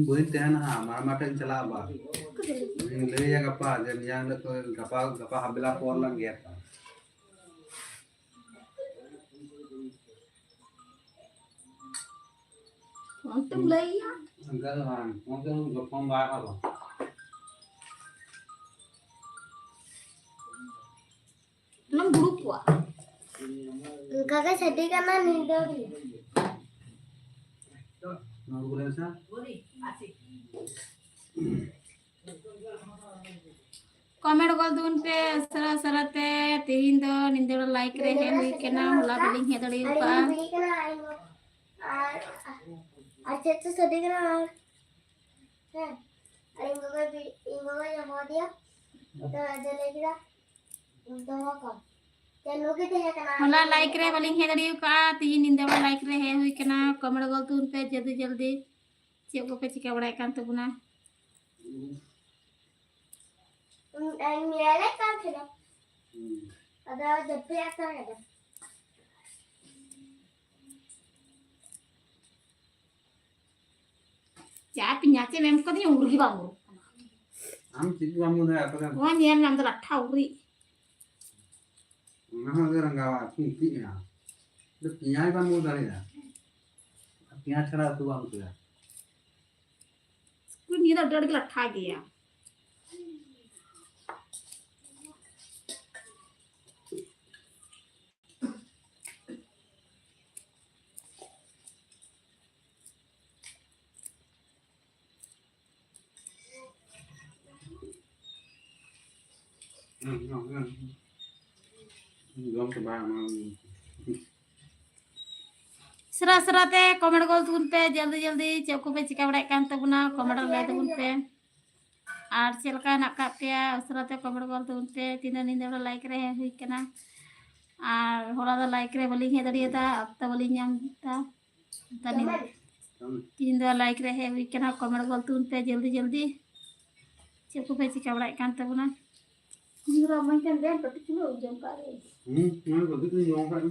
Buin tena mama makan celaba. Ini ya gapa dan yang itu gapa habila por lang ya. Untung lay ya. Enggak lah, mungkin gapa mbak apa. Nang buruk wa. Kakak sedih karena nidor. Nggak boleh sah. Comment कर दून पे सरा सरते तीन दो निंदड़ like रे है हुई के ना होला बिलिंग है दड़ी का अच्छा तो sedih karena है इंगो का जमा दिया तो ada lagi dah untuk apa चलो के दे करना होला लाइक रे बिलिंग है दड़ी का तीन निंदड़ लाइक रे है हुई के ना कमेंट कर दून पे जल्दी जल्दी चेक को पे चिका बड़ाई कान तो बुना मेरे काम थे ना अगर जब भी आता है ना जा पिन्याचे मेम को नहीं उर्गी बांगो हम चीज बांगो ना apa kan wan yan nam da thauri nah agar enggak tinggi ya itu pinyai baंगो dari ya pinyai cara tu baंगो ya कुछ नहीं तो डर के लट्ठा गया Gom ke bang सरा सराते कमेंट कर दून पे जल्दी जल्दी चेक को पे चिका बड़ाई कान तो बुना कमेंट ले दून पे और चलका नका पे सराते कमेंट कर दून पे तीन निंदड़ लाइक रे हुई के ना और होला दा लाइक रे बलिंग है दड़ी ता अब तो बलिंग नाम ता तनी तीन दो लाइक रे हुई के ना कमेंट कर दून पे जल्दी जल्दी चेक को पे चिका बड़ाई कान तो बुना निरा मन के दे तो किलो जम का रे मैं begitu nyong kan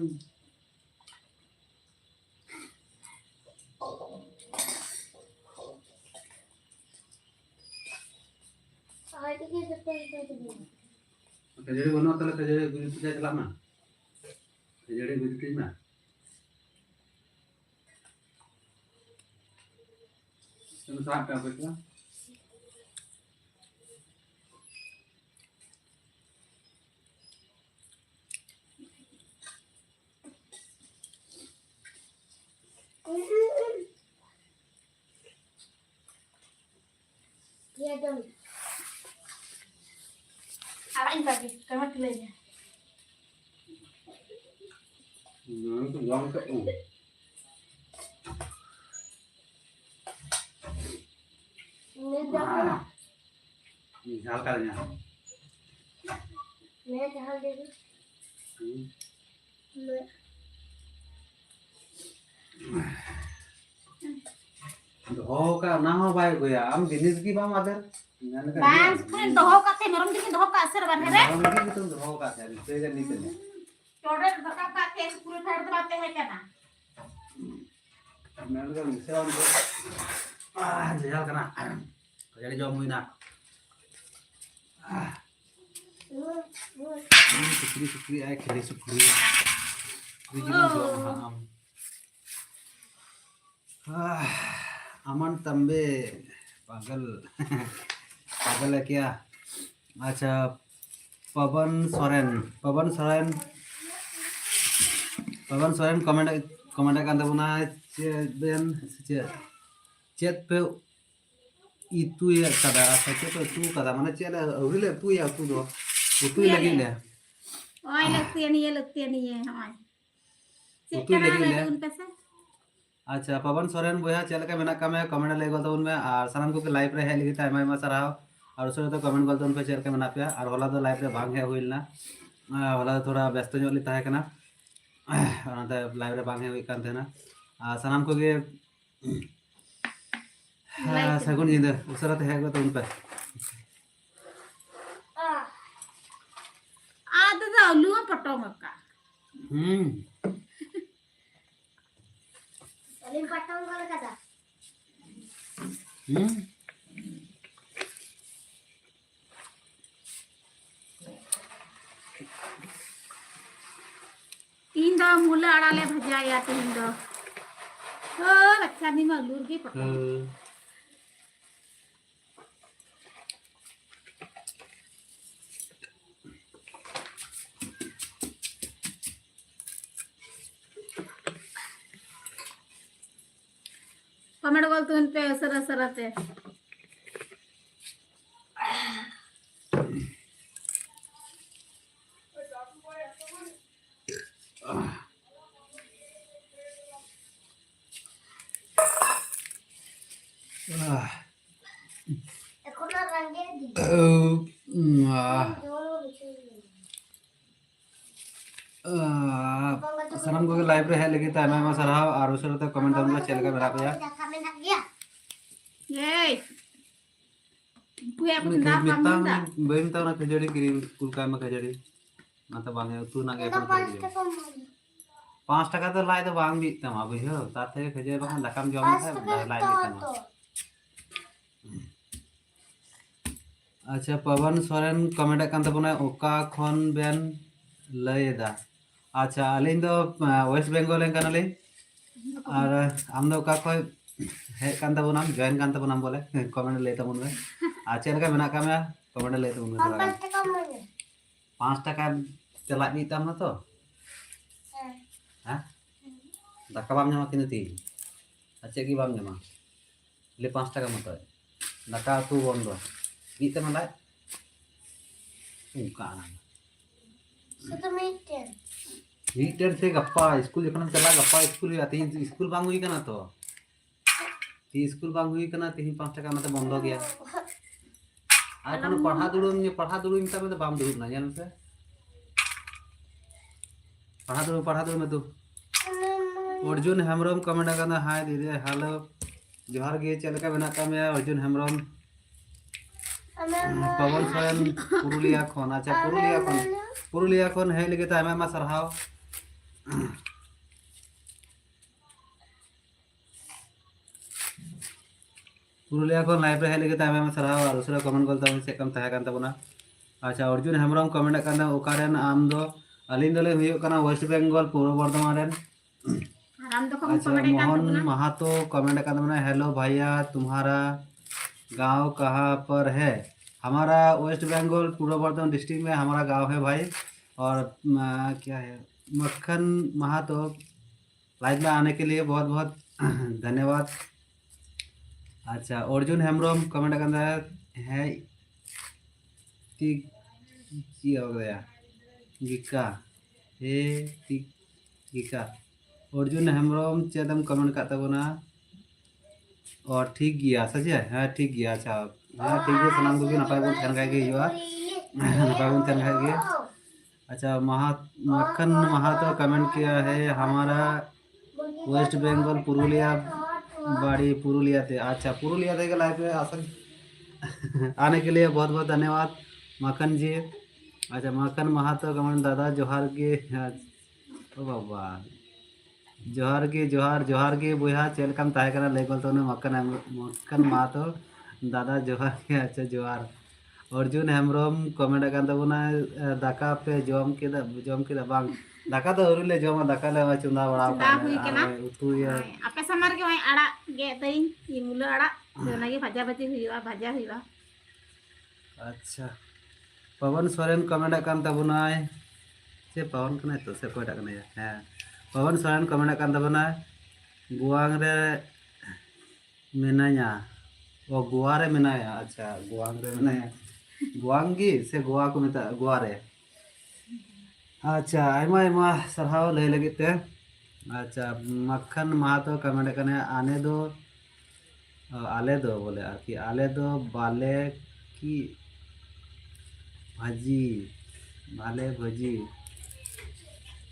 और तो ये सब jadi bono atau jadi begitu saya lama jadi begitu mah Kamu saat apa itu? ये दम Arahin lagi, kamar tilainya. Itu doang ke ये Misal kalnya. मैं जहाँ दे दूँ Doh ka nama baik gue ya. Am jenis ki bang ada. Bang, kan doho kate merom dikin doho ka asar ban re. Orang lagi itu doh ka ya. Itu kan itu. Chode baka kate pure thar date hai kana. Mel kan bisa untuk jajal kena. Jadi jamu ina. Sukri ay kiri sukri. Sukri juga am. अमन तंबे पागल पागल है क्या अच्छा Pawan Soren comment kan tabuna ben chat pe itu ya kada saja pe tu kada mana chat urile tu ya tu do itu lagi le Oi लगती नहीं है हमारे itu lagi le अच्छा पवन सोरेन बोया चल के मेना का मैं कमेंट ले गलता उनमें और सलाम को के लाइव रे है लिखता है मैं सराव और उसने तो कमेंट गलता उन पे चल के मेना पे और होला तो लाइव रे भाग है हुइल ना होला थोड़ा व्यस्त जो लिता है कना ᱚᱱᱟᱛᱮ ᱞᱟᱭᱤᱵ ᱨᱮ ᱵᱟᱝ ᱦᱮᱡ ᱦᱩᱭ ᱠᱟᱱ ᱛᱟᱦᱮᱱᱟ ᱟᱨ ᱥᱟᱱᱟᱢ ᱠᱚᱜᱮ ᱥᱟᱹᱜᱩᱱ ᱧᱤᱫᱟᱹ ᱩᱥᱟᱹᱨᱟᱛᱮ ᱦᱮᱡ ᱜᱚᱫ ᱛᱟᱵᱚᱱ ᱯᱮ Ada dah lu potong maka. Saling patang kalau kata. Tinda mula arale bhaja ya tinda. Oh, अच्छा नहीं मैं लूर की पकड़ कमेंट बोल तू इन पे असर असर आते Ekor rangge di. सनम को लाइव रे हेल्प लगी तो मैं सराव और उसरे तो कमेंट डाउन में चल के मेरा भैया ये पुया मिता कुंदा पामुंदा बेम ता ना खजड़ी गिरी कुल का में खजड़ी ना तो बांगे तू ना के पर 5 টাকা तो लाई तो बांग भी तमा बुझो ताते खजड़ी बांग दकाम जम था लाई तमा अच्छा पवन सोरेन कमेंट कान तबना ओका खन बेन लयदा अच्छा अलिंग दो वेस्ट बेंगल एन कानले और आम दो ओका खय हे कान तबना जॉइन कान तबना बोले कमेंट ले तबन में अच्छा लगा मेना का में कमेंट ले तबन में 5 টাকা चला दी तम ना तो हां दाका बाम जमा किन ती अच्छा की बाम जमा ले 5 টাকা मत दाका तू बंद बीते मलाई उनका मीटर से गप्पा स्कूल जखन चला गप्पा स्कूल आती स्कूल बांग हुई कना तो ती स्कूल बांग हुई कना 3-5 টাকা मत बंद हो गया आ कोन पढ़ा दुड़ुम ता में बाम दुड़ ना जान से पढ़ा दुड़ुम में तो अर्जुन हेमरम कमेंट करना हाय दीदी हेलो जोहार गे चलका बना का में अर्जुन हेमरम पवन सोरेन पुरुलिया खन अच्छा पुरुलिया खन हे लगे तो आमा सरहाव पुरुलिया खन लाइव रे हे लगे तो आमा सरहाव और उसरा कमेंट गोल तब से कम तहा कान तबना अच्छा अर्जुन हेमरम कमेंट कान ओकारेन आम दो अलिन दोले हुयो कना वेस्ट बेंगल पूर्व बर्धमान रेन आराम दो अच्छा मोहन महातो कमेंट कान तबना हेलो भैया तुम्हारा गांव कहाँ पर है हमारा वेस्ट बंगाल पूर्व बर्धमान डिस्ट्रिक्ट में हमारा गांव है भाई और क्या है मक्खन महातो लाइव में आने के लिए बहुत बहुत धन्यवाद अच्छा अर्जुन हेमरम कमेंट करना है हो गया गिका हे गिका अर्जुन हेमरम चेदम कमेंट करता बोना और ठीक गया सजे हाँ ठीक गया अच्छा हाँ ठीक है सलाम को नपाय बोल तन खाए हुआ नपाय बोल तन खाए अच्छा मक्खन महातो कमेंट किया है हमारा वेस्ट बंगाल पुरुलिया बाड़ी पुरुलिया थे अच्छा पुरुलिया थे लाइव में आसन आने के लिए बहुत बहुत धन्यवाद मक्खन जी अच्छा मक्खन महातो कमेंट दादा जोहार के ओ बाबा जोहार के बुहा चलकम ताकना लेगल तो मक्खन मातो दादा जोहार के अच्छा जोहार अर्जुन हेमरम कमेंट कान तबना दाका पे जम के बांग दाका तो अरुले जमा दाका ले चुंदा बड़ा का उतु ये आपे समर के वही आड़ा गे तई ई मुला आड़ा जोना के भाजा हुईवा अच्छा पवन सोरेन कमेंट कान तबना से पवन कने तो से कोटा कने हां पवन सोरेन कमेंट कान तबना गुआंग रे मेनाया ओ गोवा रे मेनाया अच्छा गुआंग रे मेनाया गुआंगी से गोवा को मेता गोवा रे अच्छा आयमा सरहाव ले लगे ते अच्छा मक्खन महातो कमेंट कने आले दो बोले आरकी आले दो बाले की भाजी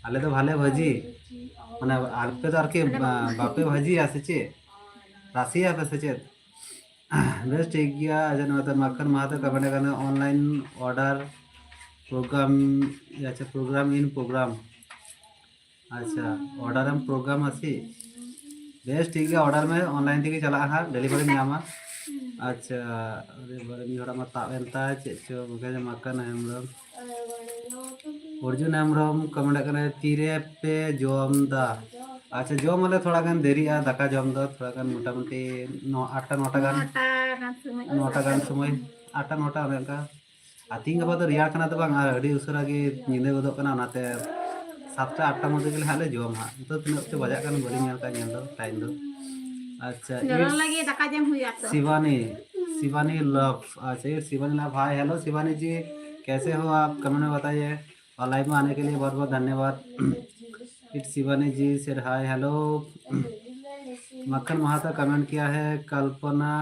आले तो भाले भाजी माने आलपे तो आरके बापे भाजी आसे चे रासिया पे से चे बेस ठीक गया अजन मतलब मक्खन महातो कमेंट करना ऑनलाइन ऑर्डर प्रोग्राम अच्छा प्रोग्राम इन प्रोग्राम अच्छा ऑर्डर हम प्रोग्राम आसी बेस ठीक है ऑर्डर में ऑनलाइन थी चला हाँ डिलीवरी नामा अच्छा अरे बड़े मी हड़ा मत तावेंता चेचो मुके मक्खन हेमरम अर्जुन हेमरम कमेंट करना तीरे पे जोम दा अच्छा जोम वाले थोड़ा गान देरी आ दाका जोम दा थोड़ा गान मोटामुटी 8-9 गान 9 गान समय 8-9 अने का आतिंग गबा तो रिया खाना तो बांग आर अडी उसरा गे निने गोदो कना नाते 7-8 मध्य के हाले जोम हा तो तिना ते बजा कान बड़ी नेल का नेल दो टाइम दो अच्छा लगे दाका जम हुई तो शिवानी शिवानी लव अच्छा ये Shivani love hi hello Shivani ji कैसे हो आप कमेंट में बताइए और लाइव में आने के लिए बहुत बहुत धन्यवाद इट Shivani ji sir hi hello मक्खन महाता कमेंट किया है कल्पना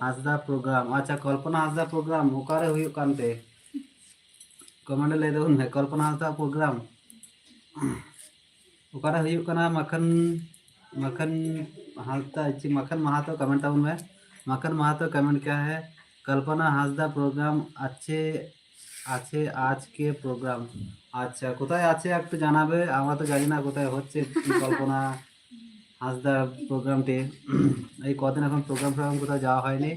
हासदा प्रोग्राम अच्छा कल्पना हासदा प्रोग्राम ओकारे हुई कानते कमेंट ले दो मैं कल्पना हासदा प्रोग्राम ओकारे हुई काना मक्खन मक्खन हासदा जी मक्खन महातो कमेंट टाउन में मक्खन महातो कमेंट क्या है कल्पना हासदा प्रोग्राम अच्छे আছে আজকে প্রোগ্রাম আচ্ছা কোথায় আছে একটু জানাবে আমরা তো জানি না কোথায় হচ্ছে কল্পনা হাসদার প্রোগ্রামটি এই কদিন এখন প্রোগ্রাম কোথাও যাওয়া হয়নি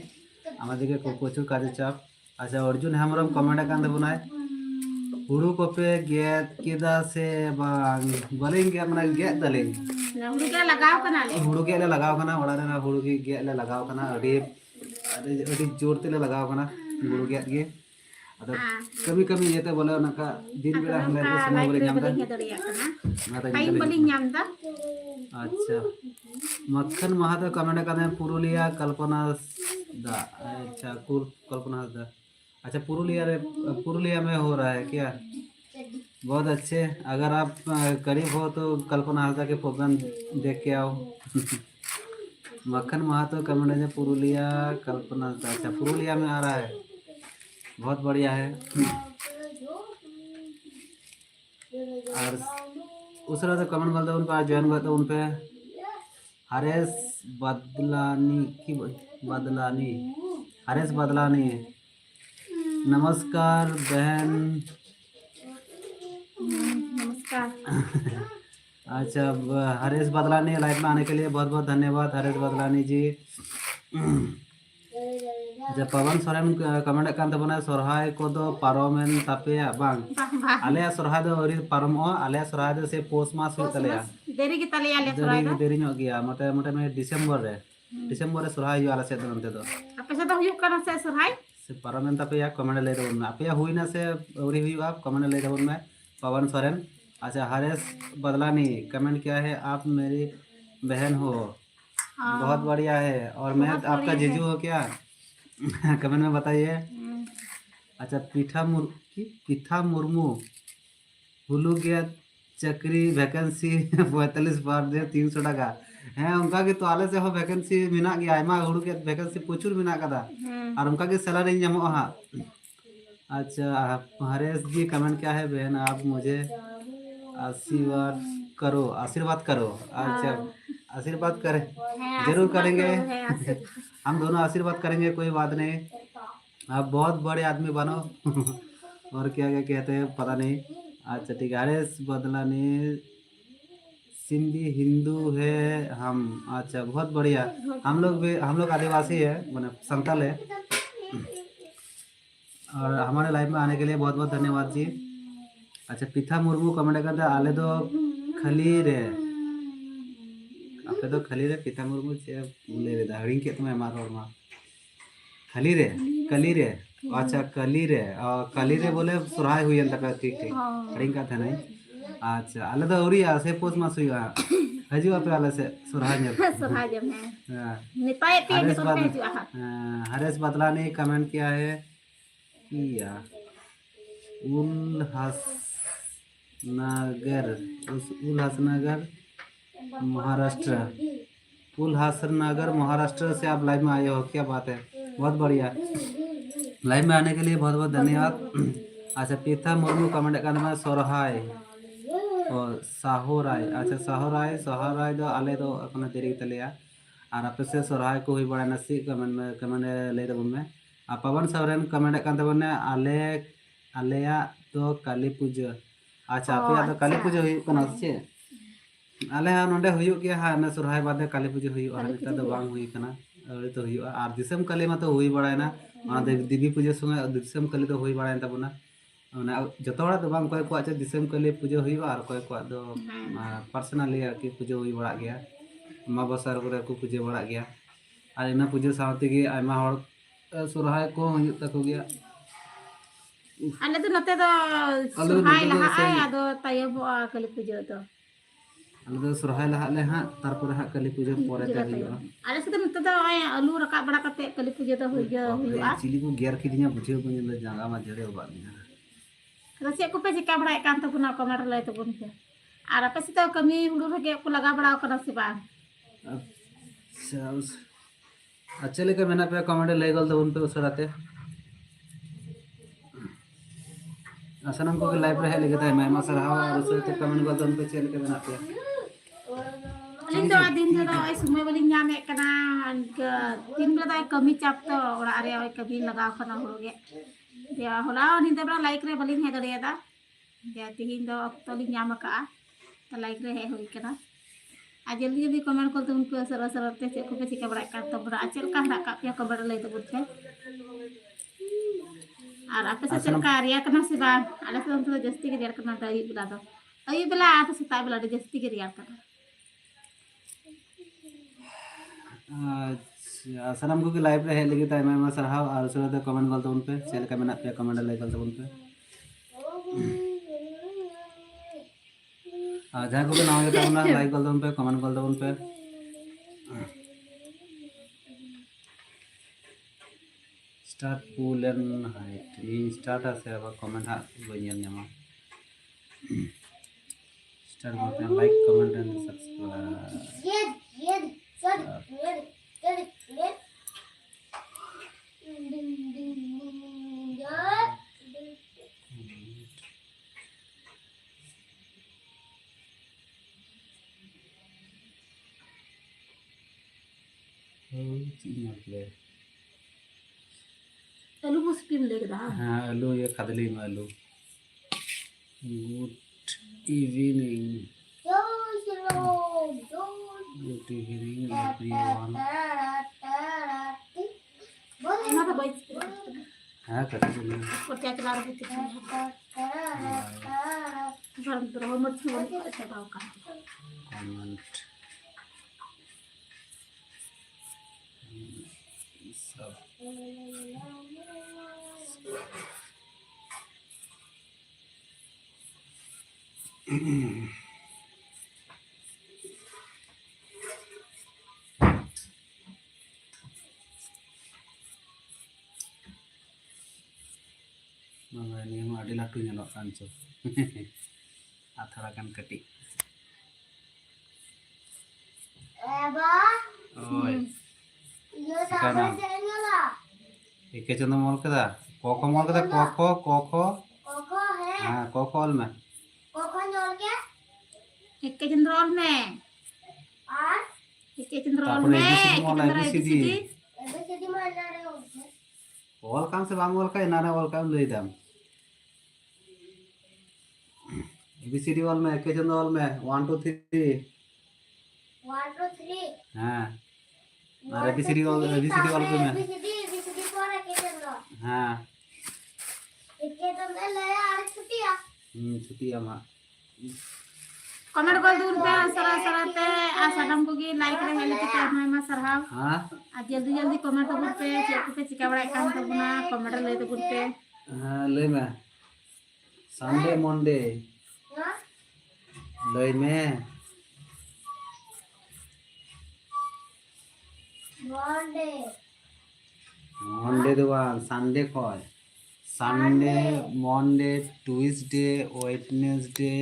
আমাদেরকে প্রচুর কাজের চাপ আচ্ছা অর্জুন হেমরম কমেন্ট কান দেবো না হুড়ু কপে গেট কেদা সে বলেন গে মানে গেট দলেন हुड़ू के लगाव कना ले হুড়ু গে ले लगाव कना ओड़ा रे হুড়ু गे गे ले लगाव कना अड़ी अड़ी जोर ते ले लगाव कना হুড়ু गे गे अदा कभी कभी ये तो बोले उनका दिन बेला हम लोग समय बोले जामदा टाइम बोले जामदा अच्छा मक्खन महातो कमेंट करते हैं पुरुलिया कल्पना दा अच्छा कल्पना दा अच्छा पुरुलिया में हो रहा है क्या बहुत अच्छे अगर आप करीब हो तो कल्पना हासदा के प्रोग्राम देख के आओ मक्खन महातो कमेंट है पुरुलिया कल्पना दा अच्छा पुरुलिया में आ रहा है बहुत बढ़िया है और उस तरह से कमेंट बोलते उन पर ज्वाइन करते उन पे हरेश बदलानी हरेश बदलानी नमस्कार बहन नमस्कार अच्छा हरेश बदलानी लाइव में आने के लिए बहुत बहुत धन्यवाद हरेश बदलानी जी जब पवन सोरेन कमेंट कान तबना सोरहाय को दो पारोमेन तापेया बांग आले सोरहाय दो ओरी पारमो आले सोरहाय दो से पोस मास हुई तलेया देरी की तले आले सोरहाय दो देरी ᱧᱚᱜ गया मोटे में डिसेंबर रे सोरहाय हुई आले से दो नते दो आपे से तो हुई कना से सोरहाय से पारोमेन तापेया कमेंट ले दो में आपे हुई ना से ओरी हुई आप कमेंट ले दो में पवन सोरेन अच्छा हरेश बदलानी कमेंट किया है आप मेरी बहन हो बहुत बढ़िया है और मैं आपका जीजू हो क्या कमेंट में बताइए अच्छा पीठा मुर्मू हुलू गया चक्री वैकेंसी 45 बार दे 300 टाका हैं उनका के तो आले से हो वैकेंसी मिना गया आयमा हुलू के वैकेंसी प्रचुर मिना कदा और उनका के सैलरी जमो हा अच्छा हरेश जी कमेंट क्या है बहन आप मुझे आशीर्वाद करो अच्छा आशीर्वाद करें जरूर करेंगे हम दोनों आशीर्वाद करेंगे कोई बात नहीं आप बहुत बड़े आदमी बनो और क्या क्या कहते हैं पता नहीं अच्छा ठीक है हरेश बदलानी सिंधी हिंदू है हम अच्छा बहुत बढ़िया हम लोग आदिवासी है मैंने संताल है और हमारे लाइफ में आने के लिए बहुत बहुत धन्यवाद जी अच्छा पीठा मुर्मू कमेंट करते आले दो खली रे आपे तो खली रे पीठा मुर्मू से ले रे दाहरिंग के तुम्हें मारो और मार खली रे अच्छा कली रे बोले सुराय हुई अंत का ठीक हरिंग का था नहीं अच्छा आले तो औरी से पोस मास हुई हजू आपे आले से सुराय जब हां निपाए पे तो हजू हरेश बदलानी कमेंट किया है किया उल्हासनगर महाराष्ट्र से आप लाइव में आए हो क्या बात है बहुत बढ़िया लाइव में आने के लिए बहुत बहुत धन्यवाद अच्छा पीठा मुर्मू कमेंट करने में सोरहाय और साहोराय अच्छा साहोराय दो आले दो अपना देरी तलेया और आपे से सोराय को हुई बड़ा नसी कमेंट ले दबन में आ पवन सवरन कमेंट कान तबन आले आलेया तो काली पूजा अच्छा ओ आपे तो काली अच्छा पूजा हुई कना से आले हा नोंडे हुई गया हा ना सोराय बाद काली पूजा हुई काली हा पूजा निता दो हुई बांग हुई कना अरे तो हुई और दिसम काली मा तो हुई बड़ा ना देवी पूजा संगे दिसम काली तो हुई बड़ा तबना जो को दिसम काली पूजा हुई और कोई दो पर्सनली आरकी पूजा हुई बड़ा गया अमाबस्या को पूजा बड़ा गया और इन पूजा साथी आयमा हर सोरहाय को हुई तको गया आले तो नते तो आले तो सुहाय नते लहा तो आय सेम आदो तायबो काली पूजा तो आले तो सोरहाय लहा ले हां तारपर हां काली पूजा परे ते पूजा हुईगा आले से तो नते तो आय आलू रका बड़ा कते काली पूजा तो हुईगा चिली को गेर किदिया बुझे को ने जांगा मा जरे बा तो चेक को पे चिका बड़ा कान तो बुना कमेंट ले तो बुन पे और आपे से तो कमी हुडू रगे को लगा बड़ा करा से बा अच्छा लेके मैंने पे कमेंट ले गल तो उन पे उसराते असनम को लाइव रहे लेके था मैं मसर हां और उसे तो कमेंट गल तो उन पे चल के बना पे लिंग तो दिन तो आई समय वाली ᱧᱟᱢ एक कना तीन बेला कमी चाप तो ओरा रे ओय कभी लगाव कना होगे या होला निंदा बड़ा लाइक रे बलिन हे दड़ियादा या तिहिन दो अक्तो लि ᱧाम का तो लाइक रे हे होई कना आ जल्दी जल्दी कमेंट करते उनको सरल सरल ते चेक को पे चिका बड़ा का तो बड़ा चल का हड़ा का पे कमेंट ले तो बुझे और आपे से चल का रिया कना से बा आले से तो जस्ती के रिया कना तो अई बेला तो सता बेला जस्ती के रिया कना सनम को लाइव रहे लेके टाइम में सरहाव और उसरे तो कमेंट गल तो उन पे चल के मैंने पे कमेंट ले गल तो उन पे जहां को नाम लेता हूं ना लाइक गल तो उन पे कमेंट गल तो उन पे स्टार्ट पुल एंड हाइट ये स्टार्ट से अब कमेंट हा बनियन नमा स्टार्ट करते हैं लाइक कमेंट एंड सब्सक्राइब आलू मुस्किल लेगदा हाँ आलू ये खदली में आलू good evening good evening everyone एमा तो बाई हाँ करते हैं को क्या चला रहे थे गरम तो रहो मत छुओ ऐसा गाओ का कमेंट सब ini mah ada laku nyelok kanco athara kan keti oi sekarang ike चंदा मोल कदा कोको हाँ कोको ऑल में एक चंद्रोल में एक चंद्रोल में ABCD ऑल काम से बांग ऑल का इनाना ऑल काम ले दम ABCD ऑल में के चंदा ऑल में 1 2 3 हाँ और ABCD ऑल में हाँ छुट्टियां मां कमेंट कर दूर पे सरा सराते आ सडम को की लाइक रे हेले के मैं मा सरहाव हाँ आ जल्दी जल्दी कमेंट कर पे चेक पे चिका बड़ा काम तो बना कमेंट ले तो पे हाँ ले मैं संडे मंडे ले मैं मंडे दुआन Sunday call Sunday Monday Tuesday Wednesday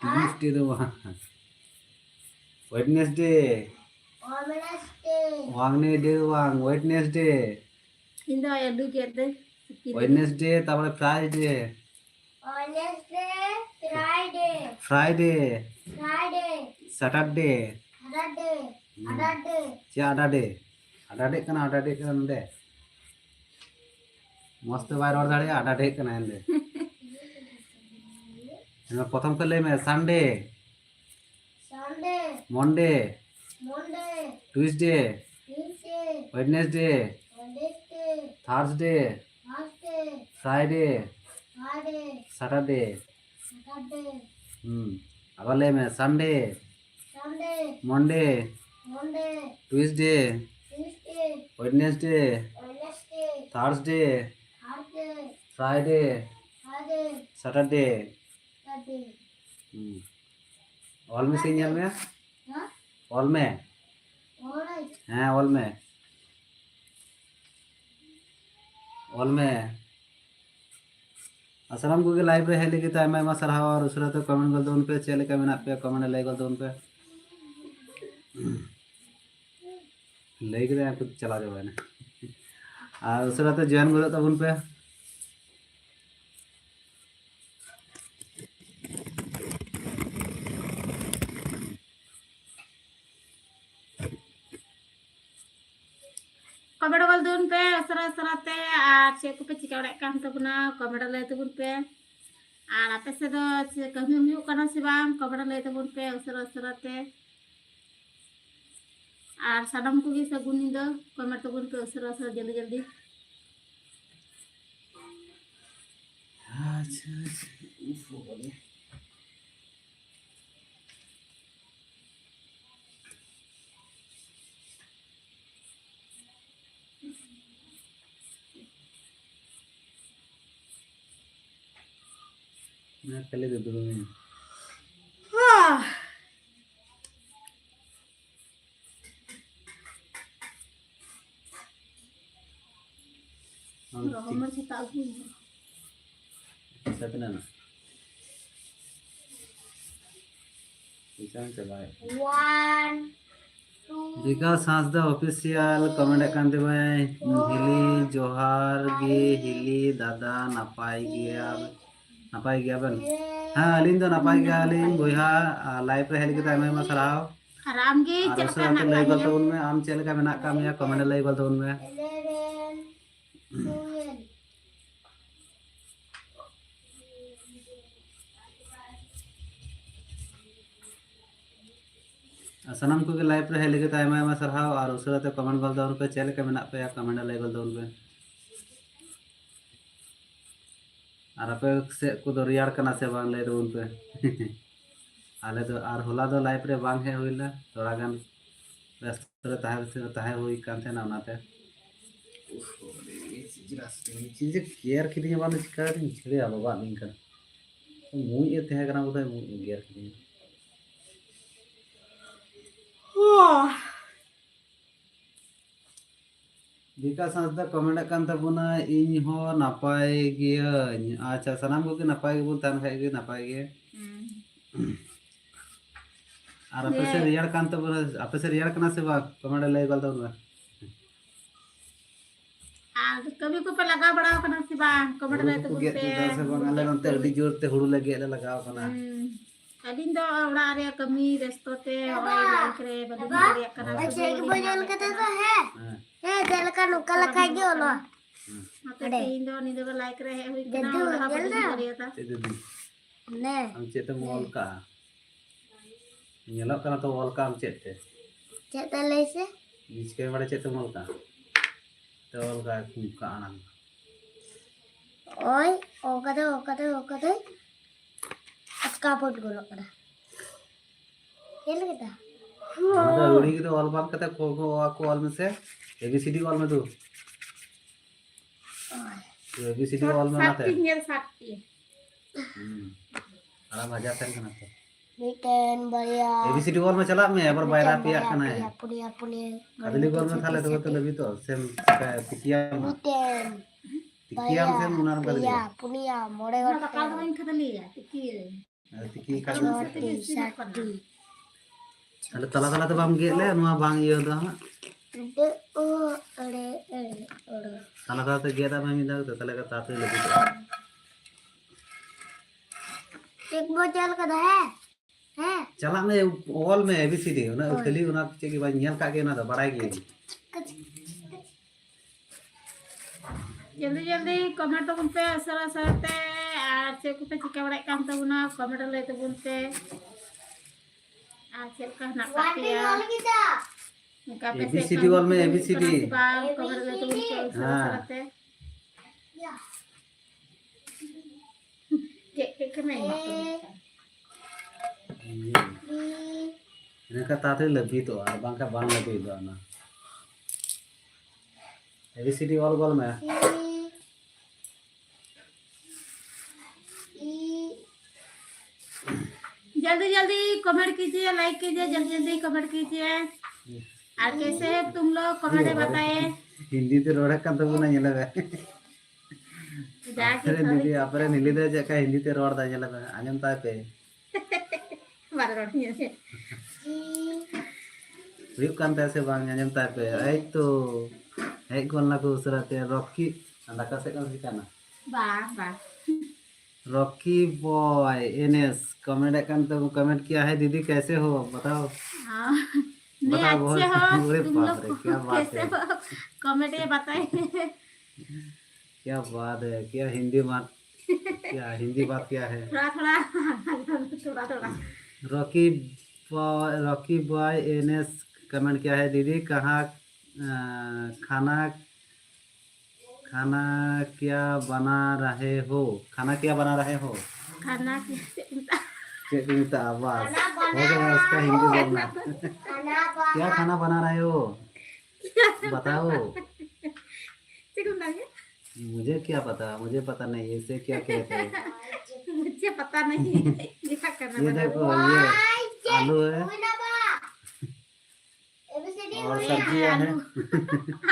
Tuesday दुआन वेडनेसडे वांगने दुआन Wednesday Indo ya du get deh. Wednesday তারপরে Friday Wednesday, Friday, Friday Friday, Saturday Saturday, Saturday, ᱪᱮ আডাডে আডাডে ᱠᱟᱱᱟ আডাডে ᱠᱟᱱᱟ ᱱᱚᱰᱮ ᱢᱚᱡᱽ ᱛᱮ ᱵᱟᱭ ᱨᱚᱲ ᱫᱟᱲᱮᱭᱟᱜᱼᱟ আডাডে ᱠᱟᱱᱟ ᱮᱱᱫᱮ প্রথম ᱠᱷᱚᱱ ᱞᱟᱹᱭ ᱢᱮ Sunday Sunday, Monday Monday, Tuesday Tuesday, Wednesday Wednesday, Thursday Thursday, Friday Friday, Saturday Saturday, আবার লে মে Sunday Sunday, Monday Monday, Tuesday Tuesday, Wednesday Wednesday, Thursday Thursday, Friday Friday, Saturday Saturday. All में से ᱧᱮᱞ ᱢᱮ Huh? ऑल में All right. ᱦᱮᱸ all में ऑल में ᱟᱥᱟᱨᱟᱢ ᱠᱚᱜᱮ ᱞᱟइव ᱨᱮ ᱦᱮᱡ ᱞᱟᱹᱜᱤᱫ ᱟᱭᱢᱟ ᱟᱭᱢᱟ ᱥᱟᱨᱦᱟᱣ ᱟᱨ ᱩᱥᱟᱹᱨᱟ ᱛᱮ ᱠᱚᱢᱮᱱᱴ ᱜᱚᱫ ᱛᱟᱵᱚᱱ ᱯᱮ ᱪᱮᱫ ᱞᱮᱠᱟ ᱢᱮᱱᱟᱜ ᱯᱮᱭᱟ ᱠᱚᱢᱮᱱᱴ ᱞᱟᱹᱭ ᱜᱚᱫ ᱛᱟᱵᱚᱱ ᱯᱮ ᱞᱟᱹᱭ ᱠᱮᱫᱟ ᱟᱨ ᱪᱟᱞᱟᱣ ᱪᱟᱵᱟᱭᱮᱱᱟ ᱟᱨ ᱩᱥᱟᱹᱨᱟ ᱛᱮ ᱡᱚᱭᱮᱱ ᱜᱚᱫᱚᱜ ᱛᱟᱵᱚᱱ ᱯᱮ Kami dokol dun pe, serat-serate, cek ku pe cika udah kan tabuna, kami lay tabun pe. Apa sih do cek kami yuk karena si bang, kami lay tabun pe, serat-serate. Sadam ku bisa gunin do, kami tabun pe, serat-serat jaldi-jaldi. আচ্ছা मैं पहले दे दूँ मैं Nomor sih tak guna. Siapa nama? Bisa coba. 1, 2, विकास Hansda official comment kan भाई हिली जोहार गे हिली दादा नापाई गया बन हाँ अलिन दो नापाई गया अलिन बोया लाइव रे हेल के टाइम में सराव Haram ge, और cek उसरा तो लई गल तो उनमें आम चल का मेना काम या कमेंट लई गल तो उनमें 11, 12. सनम को के लाइव रे हेल के टाइम में सराव और उसरा तो कमेंट गल तो उन पे चल के मेना पे या कमेंट लई गल तो उनमें और अपे से को दो रियार कना से बांग ले दो उन पे आले तो आर होला दो लाइव रे बांग है होइला थोड़ा गान व्यस्त रे ताहे हुई कान थे ना उनाते चीज केयर किदिया बाने चिका दिन छेड़े आलो बा निंका मुई ये तहे कना बोदा मुई केयर किदिया विकास हांसदा कमेंट कान तबुना इन हो नापाय गिया अच्छा सनाम को के नापाय गे बोल तान खाय गे नापाय गे और आपे से रियार कान तबुना आपे से रियार कना से बा कमेंट लई गल तबुना कभी को पे लगा बड़ा करना si bang, kami lay tabun pe. से बंगाले नते अडी जोर ते हुडू लगे ले लगाव कना Adin do orang area kami resto te, orang lain kere, badu area karena अच्छा एक बजल का तो है जल का नुकल खाएगी ओलो Mata indo ni do like re hui kana orang badu area ta. ते दी ने हम चेते मॉल का nyelok kana to wall ka am chete चेता ले से बीच के बड़े चेते मॉल का तो wall का मुका आनंद ओय ओकदे अस्का पोट गोलो करा खेल केता मतलब उड़ी की तो वॉल बात करते को वॉल में से एबीसीडी वॉल में तू एबीसीडी वॉल में आते Sakti nyel sakti. आराम आ जाते हैं ना तो वीकेंड बढ़िया एबीसीडी वॉल में चला मैं एक बार बाहर पिया करना है पुड़िया कदली वॉल में थाले तो लगी तो सेम टिकिया वीकेंड टिकिया सेम मुनार कदली पुड़िया मोड़े Mana bakal main kata liya, tikir. टिकी का रोटी सब्जी थाले तला तला तो बाम गेले नुआ बांग ये दो Itu ore ore. ताला ताते गेदा में मिला तो ताले का ताते लगी तो एक बोतल का है चला में ऑल में एबीसीडी ना खाली उना के बाद नियल का के ना तो बड़ाई के जल्दी जल्दी कमेंट तबुन पे सरा सरते और चेक पे चिका बड़ा काम तबुना कमेंट ले तबुन पे आ चेक का ना काटिया एबीसीडी ऑल में एबीसीडी कमेंट ले तबुन पे सरा सरते के नहीं इनका ताते लगी तो और बांका बांग लगी तो ना एबीसीडी ऑल गोल में जल्दी जल्दी कमेंट कीजिए, लाइक कीजिए, जल्दी जल्दी कमेंट कीजिए। और कैसे है तुम लोग कमेंट में बताएं। हिंदी ते रोड़ा का तो ना ये लगा जाके अरे दीदी आपरे नीली दे जका हिंदी ते रोड़ दा ये लगा आजम ता पे बार रोटी है रिप कांता से बांग आजम ता पे आई तो एक गोलना को उसराते रॉकी अंडा से कौन सी काना बा रॉकी बॉय एनएस कमेंट तो कमेंट किया है दीदी कैसे हो बताओ हाँ नहीं बताओ अच्छे हो अरे तुम बाप लोग रे क्या बात कैसे है हो कमेंट में बताएं। क्या बात है क्या हिंदी बात क्या हिंदी बात क्या है थोड़ा रॉकी बॉय एनएस कमेंट किया है दीदी कहाँ खाना खाना क्या बना रहे हो खाना क्या बना रहे हो खाना चिंता आवाज हो गया इसका हिंदी बोलना क्या खाना बना रहे हो बताओ मुझे क्या पता मुझे पता नहीं इसे क्या कहते हैं मुझे पता नहीं क्या करना ये देखो ये आलू है और सब्जियां है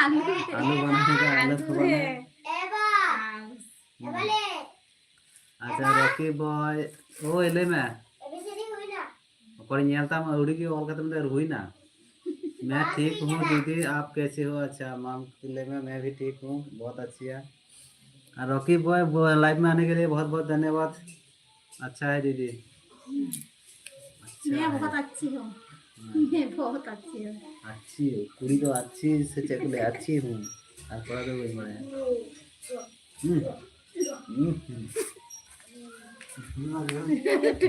आलू आलू बनाने का आलू तो बना है अच्छा रॉकी बॉय ओ एले में और नियलता में उड़ी की और खत्म देर हुई ना मैं ठीक हूँ दीदी आप कैसे हो अच्छा माम किले में मैं भी ठीक हूँ बहुत अच्छी है रॉकी बॉय लाइव में आने के लिए बहुत बहुत धन्यवाद अच्छा है दीदी मैं बहुत अच्छी हूँ मैं बहुत अच्छी हूँ अच्छी हो कुड़ी तो अच्छी से चकले अच्छी हूँ और थोड़ा तो वही बड़ा है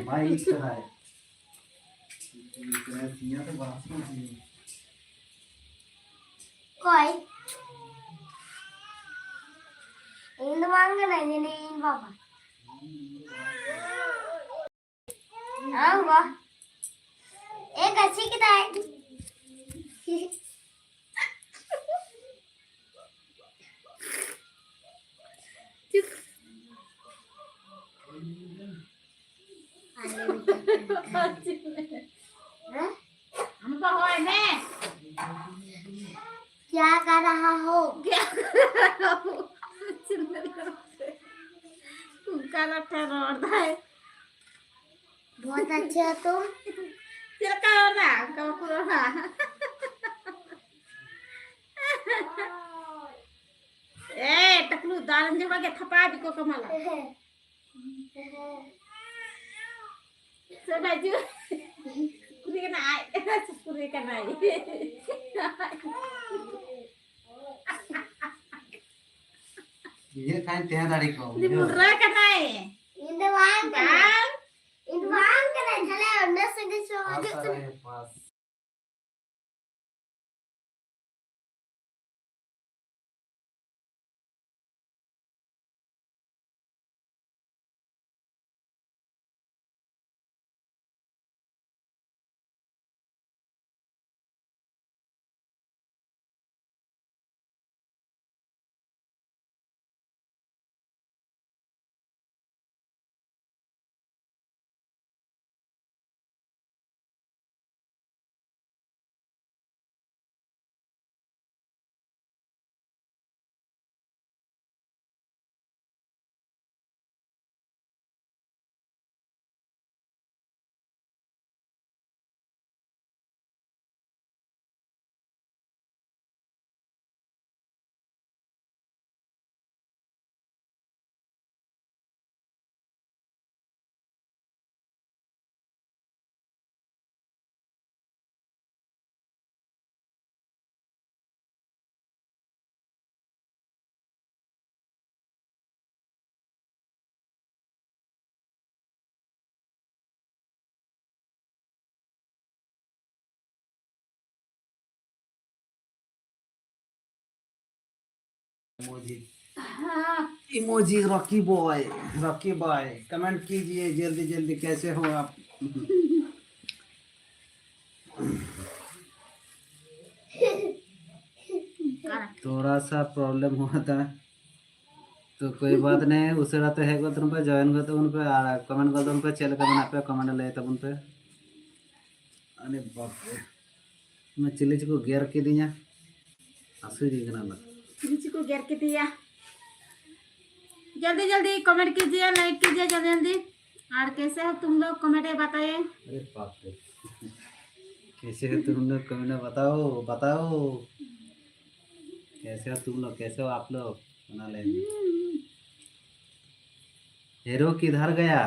भाई इस तरह है तो बात कोई इन वांगना ini in baba आऊंगा एक अच्छी किताब हम तो होए में क्या कर रहा हो काला ठहर है बहुत अच्छे हो तुम सिरका ना कब कुरा ए टकलू दालन जमा के थपा दी को कमला so baju kuri kena ai kuri kena ai ये काहे त्या दाढ़ी को di murah kena ai in the wang kena jale nasi di so emoji हाँ इमोजी रॉकी बॉय कमेंट कीजिए जल्दी जल्दी कैसे हो आप। थोड़ा सा प्रॉब्लम हुआ था तो कोई बात नहीं उसे तो है तुम पे जॉइन करते उन पे कमेंट करते उन पे चल के बना पे कमेंट ले तब उन पे अरे बाप रे मैं चिल्ली को गेर के दिया आंसू जी गना किसी को घेर के दिया। जल्दी जल्दी कमेंट कीजिए, लाइक कीजिए जल्दी जल्दी। और कैसे हो तुम लोग कमेंट में बताइए। अरे बाप रे कैसे हो तुम लोग कमेंट में बताओ बताओ कैसे हो तुम लोग कैसे हो आप लोग बना लेंगे। हीरो किधर गया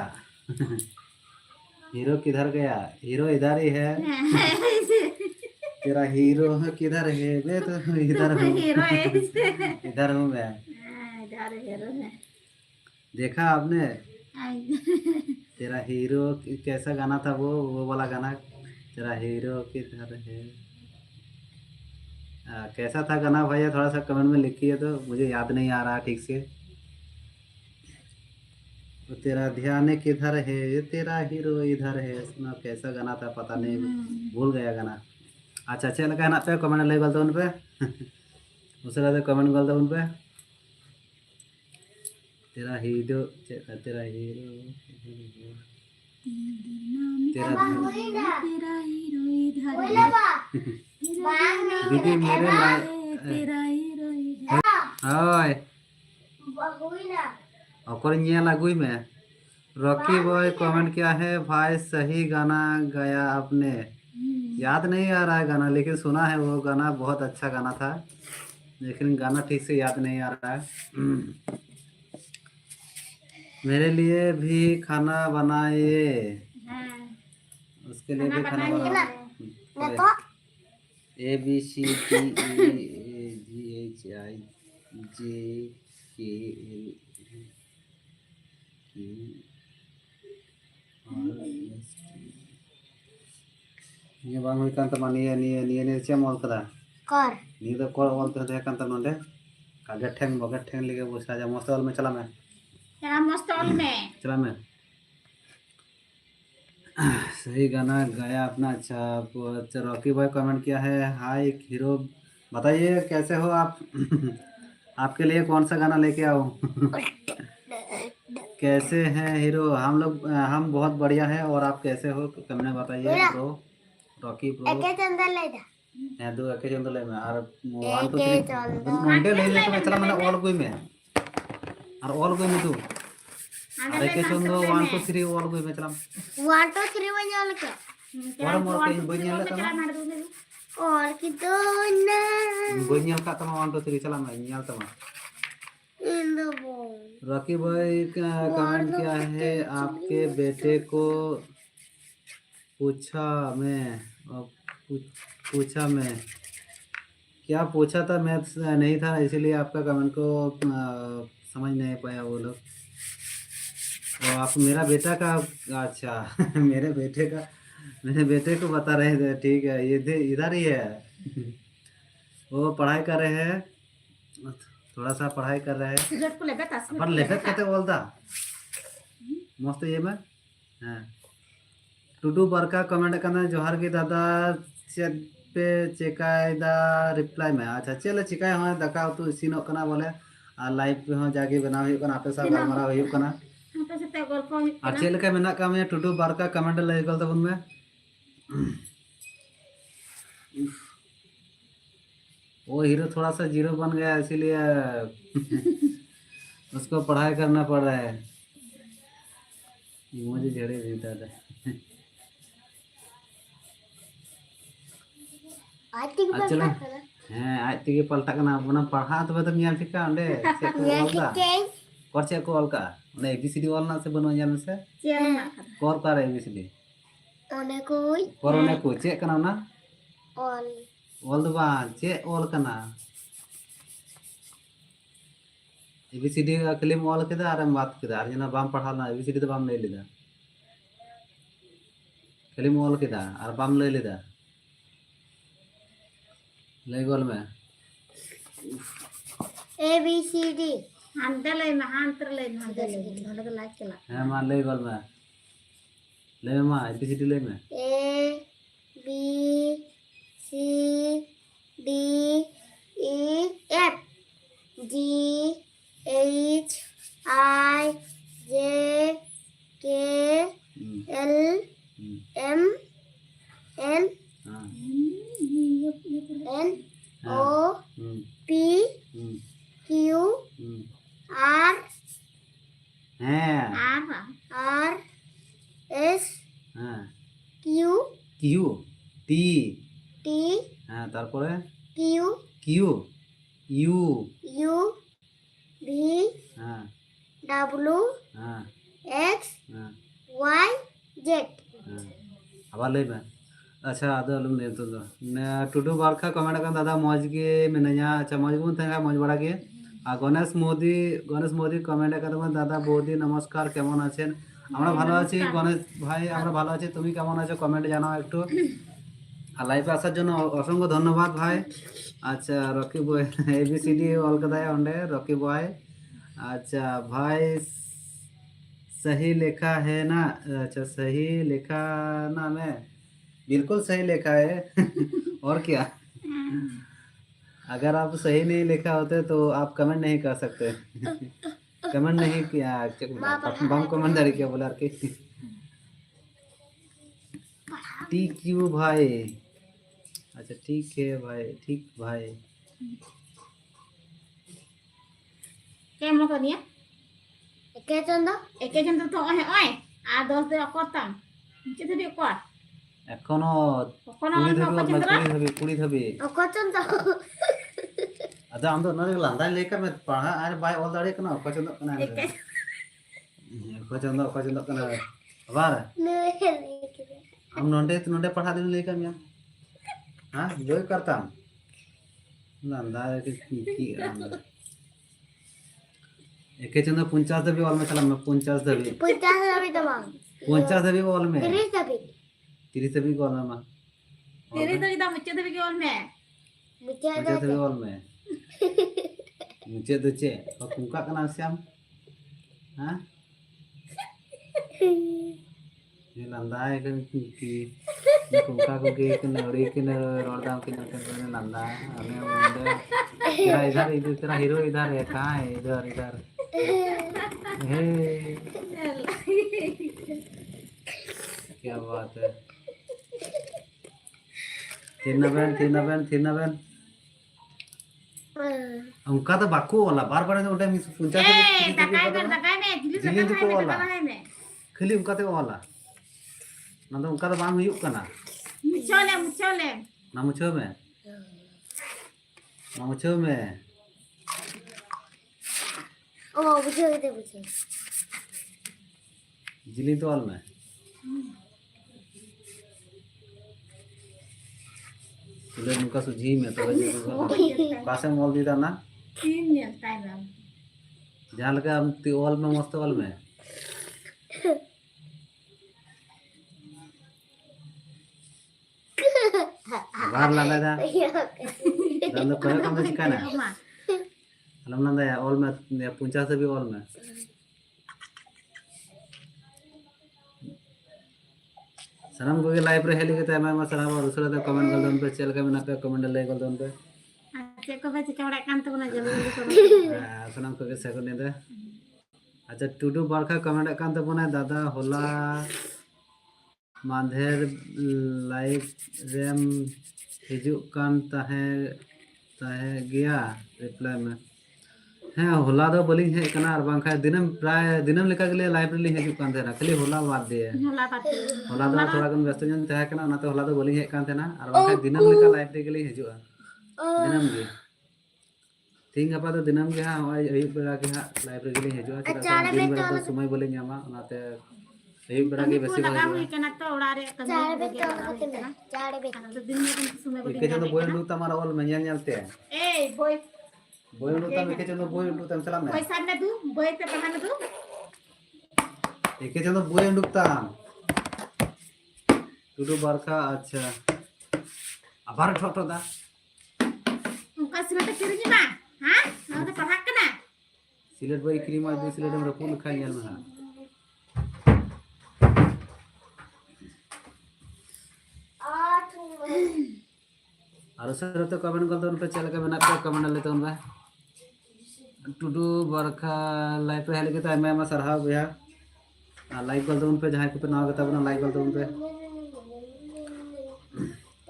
हीरो किधर गया हीरो इधर ही है तेरा हीरो किधर है मैं तो इधर हूँ हीरो है इधर हूँ मैं इधर हीरो है। देखा आपने तेरा हीरो कैसा गाना था वो वाला गाना तेरा हीरो किधर है कैसा था गाना भैया थोड़ा सा कमेंट में लिखिए तो मुझे याद नहीं आ रहा ठीक से। तो तेरा ध्यान किधर है ये तेरा हीरो इधर है सुना कैसा गाना था पता नहीं भूल गया गाना। अच्छा चल कहना पे कमेंट ले गलता उन पे उसे रहते कमेंट गलता उन पे तेरा हीरो तेरा हीरो तेरा तेरा हीरो इधर बोला बा दीदी मेरे तेरा हीरो इधर। हाय हुई ना और ये लगुई में रॉकी बॉय कमेंट किया है भाई सही गाना गाया आपने याद नहीं आ रहा है गाना लेकिन सुना है वो गाना बहुत अच्छा गाना था लेकिन गाना ठीक से याद नहीं आ रहा है। मेरे लिए भी खाना बनाइए उसके लिए भी खाना ना बनाना तो ABCDEGHIJKLMNOST Ini bang ikan teman ini siapa mau kata? कर Ini तो कॉल वॉल तो देखा तो नोंडे कागज ठेंग लेके वो साजा मस्त वाल में चला मैं तेरा मस्त ऑल में चला मैं सही गाना गाया अपना अच्छा अच्छा रॉकी भाई कमेंट किया है हाय हीरो बताइए कैसे हो आप आपके लिए कौन सा गाना लेके आऊं कैसे हैं हीरो हम बहुत बढ़िया हैं और आप कैसे हो कमेंट में बताइए ब्रो रॉकी ब्रो एके चंदन ले जा हैं दो एके जंदो ले में और 1 2 एके 3 चंदन नोंडे ले लेके मैं चला मैंने ऑल कोई में और ऑल कोई में तू और एके चंदो 1 2 3 ऑल कोई में चला 1 2 3 बजाल के और मोर के बनियल का और की तो ना बनियल का तमा 1 2 3 चला मैं नियल तमा इन द बॉल रॉकी भाई का कमेंट किया है आपके बेटे को पूछा मैं पूछा मैं क्या पूछा था मैथ्स नहीं था इसीलिए आपका कमेंट को समझ नहीं पाया वो लोग और आप मेरा बेटा का अच्छा मेरे बेटे को बता रहे थे ठीक है ये इधर ही है वो पढ़ाई कर रहे हैं थोड़ा सा पढ़ाई कर रहे हैं सिगरेट को लेबे तस पर लेखक कहते बोलता मस्त ये में हाँ टूटू बरका कमेंट करना जोहर की दादा चेक पे चेकायदा रिप्लाई में अच्छा चलो चिकाय हाँ दका तो इसीनो कना बोले और लाइव पे हाँ जाके बनाव हुई कना आपे साथ गलमारा हुई कना आपे से ते गल्प हुई और चेल का मेना का में टूटू बरका कमेंट ले गल तब में वो हीरो थोड़ा सा जीरो बन गया इसीलिए उसको पढ़ाई करना पड़ रहा है मुझे झड़े देता था आई थिंक चलो हाँ आज तक पलटा करना अपना पढ़ा तो बता मियाँ ठिका अंडे चेक को ऑल का कर चेक को ऑल का उन्हें ABCD ऑल ना से बनो जान से चेल ना कर का ABCD ओने कोई कर उन्हें को चेक करना ना ऑल ऑल तो बात चेक ऑल करना ABCD का क्लेम ऑल के दार हम बात के दार जना बाम पढ़ा ना ABCD तो बाम ले लेदा क्लेम ऑल के दार और बाम ले लेदा लेगोल में A B C D. हांते ले में हांते ले में हांते ले में नोडे को लाइक चला हाँ मां ले गल में ले में मां ABCD ले में A B C D E F G H I J K L M N हाँ N O P Q R हाँ आर R S हाँ Q Q T T हाँ তারপরে Q Q U U V हाँ W हाँ X हाँ Y Z. हाँ আবার লইবে আচ্ছা আদা আলম নে তো টুটু বারখা কমেন্ট কান দাদা মজ গে মিনায়া আচ্ছা মজ গুন থাকা মজ বড়া গে আর গণেশ মোদি কমেন্ট কান দাদা বৌদি নমস্কার কেমন আছেন আমরা ভালো আছি গণেশ ভাই আমরা ভালো আছি তুমি কেমন আছো কমেন্টে জানাও একটু আর লাইভে আসার জন্য অসংখ্য ধন্যবাদ ভাই আচ্ছা রকি বয় ABCD অলকাতায় অন্ডে রকি বয় अच्छा भाई सही लिखा है ना अच्छा सही लिखा ना मैं बिल्कुल सही लिखा है और क्या अगर आप सही नहीं लिखा होते तो आप कमेंट नहीं कर सकते कमेंट नहीं किया बम कमेंट क्या बोला कि TQ भाई अच्छा ठीक है भाई ठीक भाई क्या मत निया Oke contoh. एके जन तो ओए ओए आ 10 दे अकताम নিচে ধরে কর এখনো কখনো কুড়ি ধবি Oke contoh. ada am do nare landa leka me paha ar bai ol dare kana ko chondo kana AK ko chondo kana abar Nih. am nonde पढ़ा दिन leka me हां जोई करताम लंदा की एके चंदा 50 दबी ऑल में चला मैं 50 दबी 50 tapi teman. 50 दबी ऑल में 30 tapi. 30 दबी ऑल में मां तेरे तो इदा मुझे तो बिगोल में Mucha 50 दबी ऑल में मुझे तो चे और कुंका कना श्याम हां ये लंदा है कि कुंका को के नड़ी के रोडा के लंदा हमें मुंडे तेरा इधर तेरा हीरो इधर है कहां है इधर हे क्या बात है थिरना बहन उनका तो बाकू वाला बार उनका मिस पुंचा ए तकाय में जिली तो वाला में खाली उनका तो वाला ना तो उनका तो बांग हुई कना मुचोले ना मुछो में Oh, betul. जिली तो वाल में चलो उनका सुझी में तो कासे मोल दी ना तीन दिन टाइम जहाँ लगा हम ऑल में मस्त ऑल में बाहर लाना था दांत पर कम से चिकाना अलम नंदा या ऑल में 50 से भी ऑल में सनम को के लाइव रे हेली के तय मैं सनम और दूसरा तो कमेंट कर दन पे चल के मैं पे कमेंट ले कर दन पे अच्छा को पे चिका बड़ा कांत बना जल्दी कमेंट सनम को के सेकंड ने दे अच्छा टूटू बारखा कमेंट कांत बना दादा होला माधेर लाइव रेम हिजुक कान ताहे गया रिप्लाई में हाँ होला दो बोली है कना और बांखा दिनम प्राय दिनम लेका के लिए लाइब्रेरी हिजुक कान थे ना खाली होला बात दे होला पाती होला दो थोड़ा कम व्यस्त जन तहे कना ना तो होला दो बोली है कान थे ना और बांखा दिनम लेका लाइब्रेरी के लिए हिजुआ दिनम गे तीन गपा तो दिनम के हां अयुब बेड़ा के हां लाइब्रेरी के लिए हिजुआ चला दिन बेड़ा तो समय बोले न्यामा ओनाते अयुब बेड़ा के बेसी लगा हुई कना तो उड़ा रे कमी Cara bet. तो दिन में समय को के जन बोय लू तमारा ऑल में न्यालते ए बोय बोय लू तम के जन बोय लू तम चला में पैसा में तू बोय पे पढ़ा में तू एके जन बोय लूता टूटू बारखा अच्छा आबार ठोटो दा उनका सिमट किरनी मा हाँ ना तो पढ़ा करना सिलेट बाई क्रीम आज भी सिलेट में रपूल खाई गया ना और सर तो कमेंट कर दो उन पे चल के बना पे कमेंट लेते उन पे टुडू बरखा लाइव पे हेले के तो मैं सरहा भैया लाइक कर दो उन पे जहां को पे ना करता बना लाइक कर दो उन पे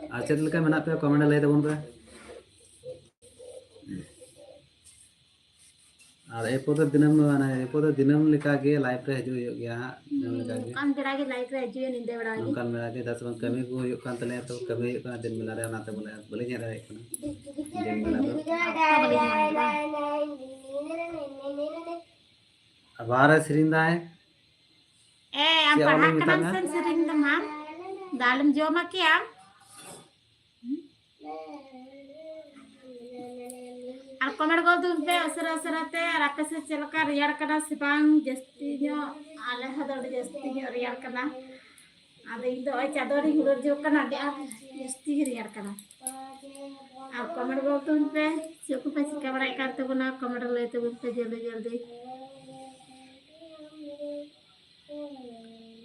अच्छा चल के बना पे कमेंट लेते उन पे और एपोते दिनम माने एपोते दिनम लिखा के लाइव रे हजू हो गया दिनम लिखा के कान बेड़ा के लाइट रे जो निंदे बेड़ा के नौकान मेरा के दस कमी को हो कान तले तो कमी हो दिन मिला रे नाते बोले बोले नहीं रहे दिन मिला अब आ रहा सिरिंदा है ए am Siapa पढ़ा yang करना ditanya? सन sering demam dalam joma ke am আর কমেন্ট করতে উঠবে আসরা আসরাতে আর আকাশে চলকা রিয়ার কানা সিবাং জস্তি ᱧᱚ আলে হদড় জস্তি ᱧᱚ রিয়ার কানা আদে ইদো ওই চাদরি হুড়র জো কানা দে আর জস্তি রিয়ার কানা আর কমেন্ট করতে উঠবে চোখ পে চিকা বড়াই করতে গুনা কমেন্ট লইতে উঠবে জলদি জলদি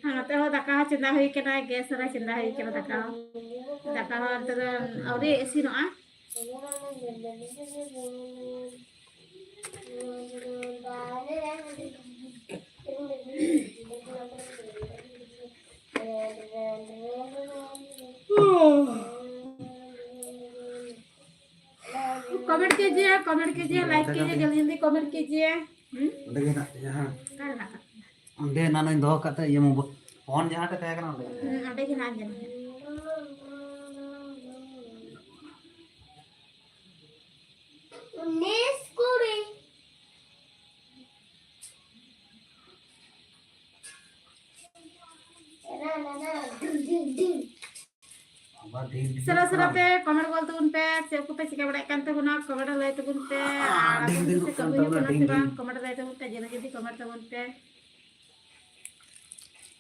ᱦᱟᱱᱟᱛᱮ ᱦᱚᱸ ᱫᱟᱠᱟ ᱦᱚᱸ ᱪᱚᱸᱫᱟ ᱦᱩᱭ ᱠᱟᱱᱟ ᱜᱮᱥ ᱨᱮ ᱪᱚᱸᱫᱟ ᱦᱩᱭ ᱠᱟᱱᱟ ᱫᱟᱠᱟ ᱦᱚᱸ ᱚᱱᱛᱮ ᱫᱚ ᱟᱹᱣᱨᱤ ᱤᱥᱤᱱᱚᱜᱼᱟ कमेंट कीजिए लाइक कीजिए जल्दी जल्दी कमेंट कीजिए उन्हें ना यहाँ करना उन्हें ना नहीं दो करते ये मुंबई फोन जहाँ पे तय करना ada के ना जन सरा सरा पे कमेंट बोलते उन पे सेव को पे चिका बड़ा कांते गुना कमेंट लेते उन पे और से कभी कोना से बांग कमेंट लेते उन पे जने जल्दी कमेंट उन पे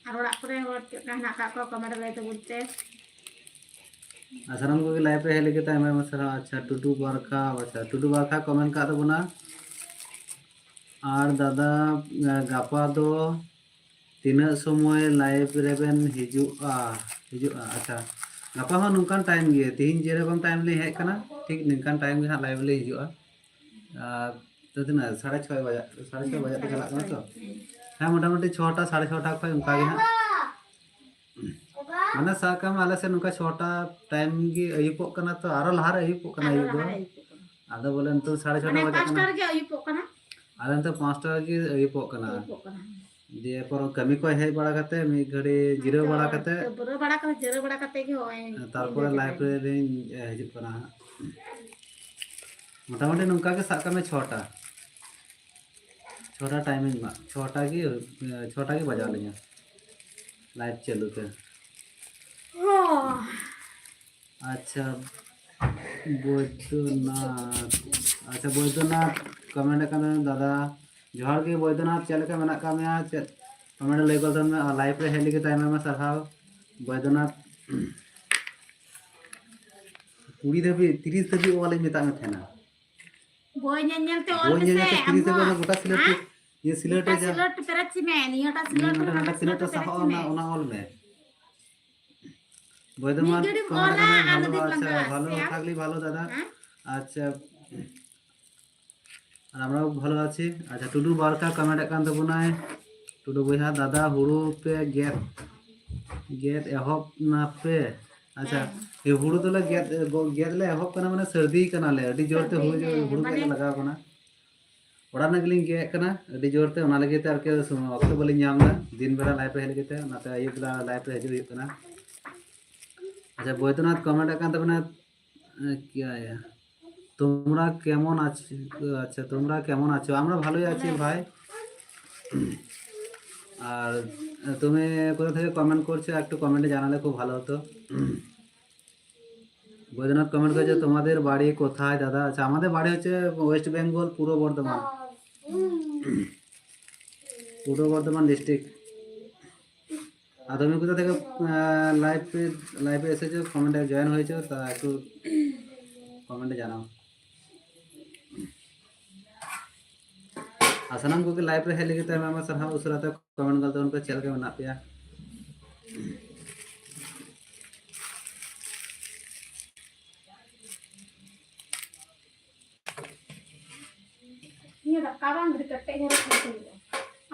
और ओड़ा करे और कहना का को कमेंट लेते उन पे आसाराम को लाइव पे हेले के टाइम में मसरा अच्छा टुटू बरखा कमेंट का तो बुना और दादा गापा दो तीना समय लाइव रेबन हिजुआ अच्छा गापा हो नुकान टाइम गे तीन जेरकम टाइम ले हेक कना ठीक निकान टाइम गे लाइव ले हिजुआ तो तना 6:30 बजे तक चला तो हाँ मोटामुटी 6टा 6:30 खय उनका गे माने साकम आले से नुका 6टा टाइम गे अयुपो कना तो आरो लहार अयुपो कना अयुप दो आदो बोले तो 6:30 माने बजे 5टा के अयुपो कना आले तो 5टा गे अयुपो कना दिए पर कमी को हेज बड़ा करते मी घड़ी जीरो बड़ा करते बुरो बड़ा कर जरो बड़ा करते के होय तारपर लाइफ रे हिजुक कना मोटामुटी नुका के साका में 6टा टाइमिंग मा 6टा के बजा लिया लाइव चालू के अच्छा बैद्यनाथ कमेंट करना दादा जोहार के बैद्यनाथ चल के मना का में कमेंट ले कर में लाइव रे हेली के टाइम में सरहाव बैद्यनाथ 20 धबी 30 धबी वाले मेता में थे ना बोय नेल ते वो ऑल ये से 30 धबी गोटा सिलेट ये सिलेट है सिलट पेरची में नियोटा सिलट सिलेट सहा ना ऑल में बैद्यनाथ कमेंट करना अच्छा ভালো থাকলি ভালো দাদা আচ্ছা আর আমরাও ভালো আছি আচ্ছা টুডু বারকা কমেন্ট কান দেবনায় টুডু বইহা দাদা হুড়ু पे गेट एहब ना पे अच्छा ये हुड़ू तो गेट ले एहब कना माने सर्दी कना ले अडी जोरते हुड़ू के लगा कना ओड़ा ना गलिंग गे कना अडी जोरते ओना लगे ते आरके ऑक्टो बलिंग नामदा दिन बेला लाइव पे हेल गेते नाते आयु बेला लाइव पे हजू कना अच्छा बैद्यनाथ कमेंट कान देबना क्या है তোমরা কেমন আছো আচ্ছা তোমরা কেমন আছো আমরা ভালোই আছি ভাই আর তুমি কোথা থেকে কমেন্ট করছো একটু কমেন্টে জানালে খুব ভালো হতো बैद्यनाथ कमेंट করেছে তোমাদের বাড়ি কোথায় দাদা আচ্ছা আমাদের বাড়ি হচ্ছে ওয়েস্ট বেঙ্গল পূর্ব বর্ধমান ডিস্ট্রিক্ট আর তুমি কোথা থেকে লাইভে এসেছো কমেন্টে জয়েন হয়েছো তা একটু কমেন্টে জানাও सामान को लाइव रे हेज लगे आयमा सारा उसराते कमेंट गल तबन पे चल के मना पे ये धक्का बांग कट्टे घर खटे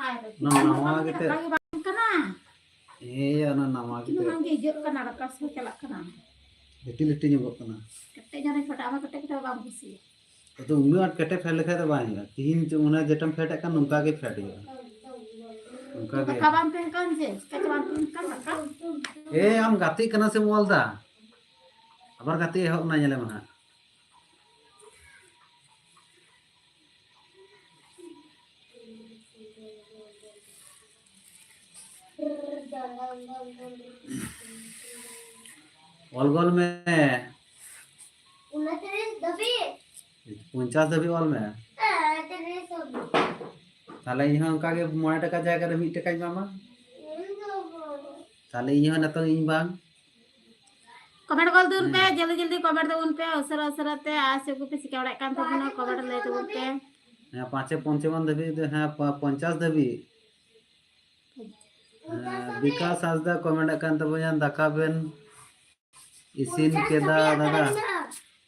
आय नवा गते धक्का बांग कना ए ना नवा किनु गते मांगे जो कना धक्का सो चला कना लिट्टी लिट्टी जोगो कना कट्टे जाने फटा में कट्टे कट्टे बांग खुशी तो उन्हें आट कटे फेल लेखा तो बाई तीन जो उन्हें जेटम फेट का नुका के फेट गया नुका के धक्का बांग पे कन जे कच्चा बांग पे कन धक्का ए हम गाती कना से मोलदा अबर गाती एहब ना नेले महा ऑलगोल में 29 दबी 50 दबी ऑल में ताले इहा उनका के 9 टका जायगा रे 1 टका मामा ताले इहा न तो इन बांग कमेंट कर दून पे जल्दी जल्दी कमेंट दून पे असरा असरा ते आज से को पे सिकावड़ा कान तो ना कमेंट ले दून पे हां 55 दबी हां 50 दबी विकास आजदा कमेंट कान तो बयान दाका बेन इसिन केदा दादा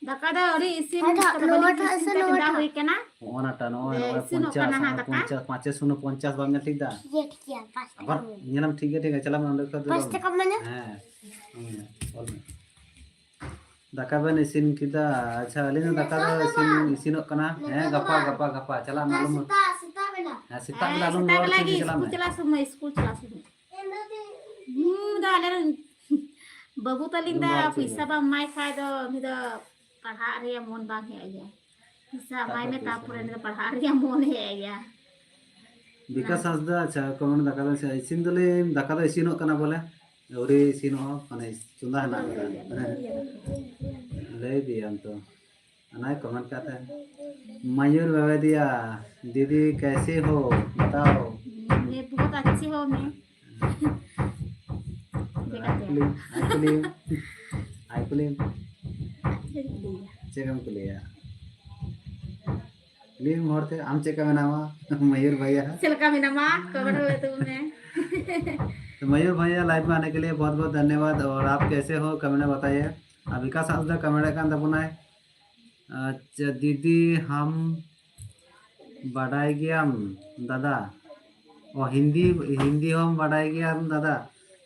दाका दा अरे इसिन दा होई केना ओनाटा नो 50 बांग ठीक दा ये ठीक है पास अबर नियम ठीक है चला मैं अंदर कर दे पास टका माने हां ऑल में दाका बेन इसिन केदा अच्छा अलिन दाका इसिन कना हैं गपा गपा गपा चला मालूम सीता बेना हां सीता मालूम रोड के चला मैं स्कूल चला समय दाले बाबू तलिंदा पैसा बा माय खाय दो निदा पढ़ा रे मन बा है गया पैसा माय में तापुरे ने पढ़ा रे मन है गया विकास आजदा अच्छा कमेंट दाका बेन इसिन दले दाका दो इसिन कना बोले औरे इसिन हो माने चुंदा ना ले दिया तो अना कमेंट करता है मयूर बाबा दीदी कैसे हो बताओ मैं बहुत अच्छी हो मैं आइकुलिम चेकम कुलिया लिम होते आम चेका मेनामा मयूर भैया चलका में नमा कमेंट ले तुमने तो मयूर भैया लाइव में आने के लिए बहुत बहुत धन्यवाद और आप कैसे हो कमेंट में बताइए विकास आजदा कमेंट का दबुनाय अच्छा दीदी हम बढ़ाई गया दादा और हिंदी हिंदी हम बढ़ाई गया दादा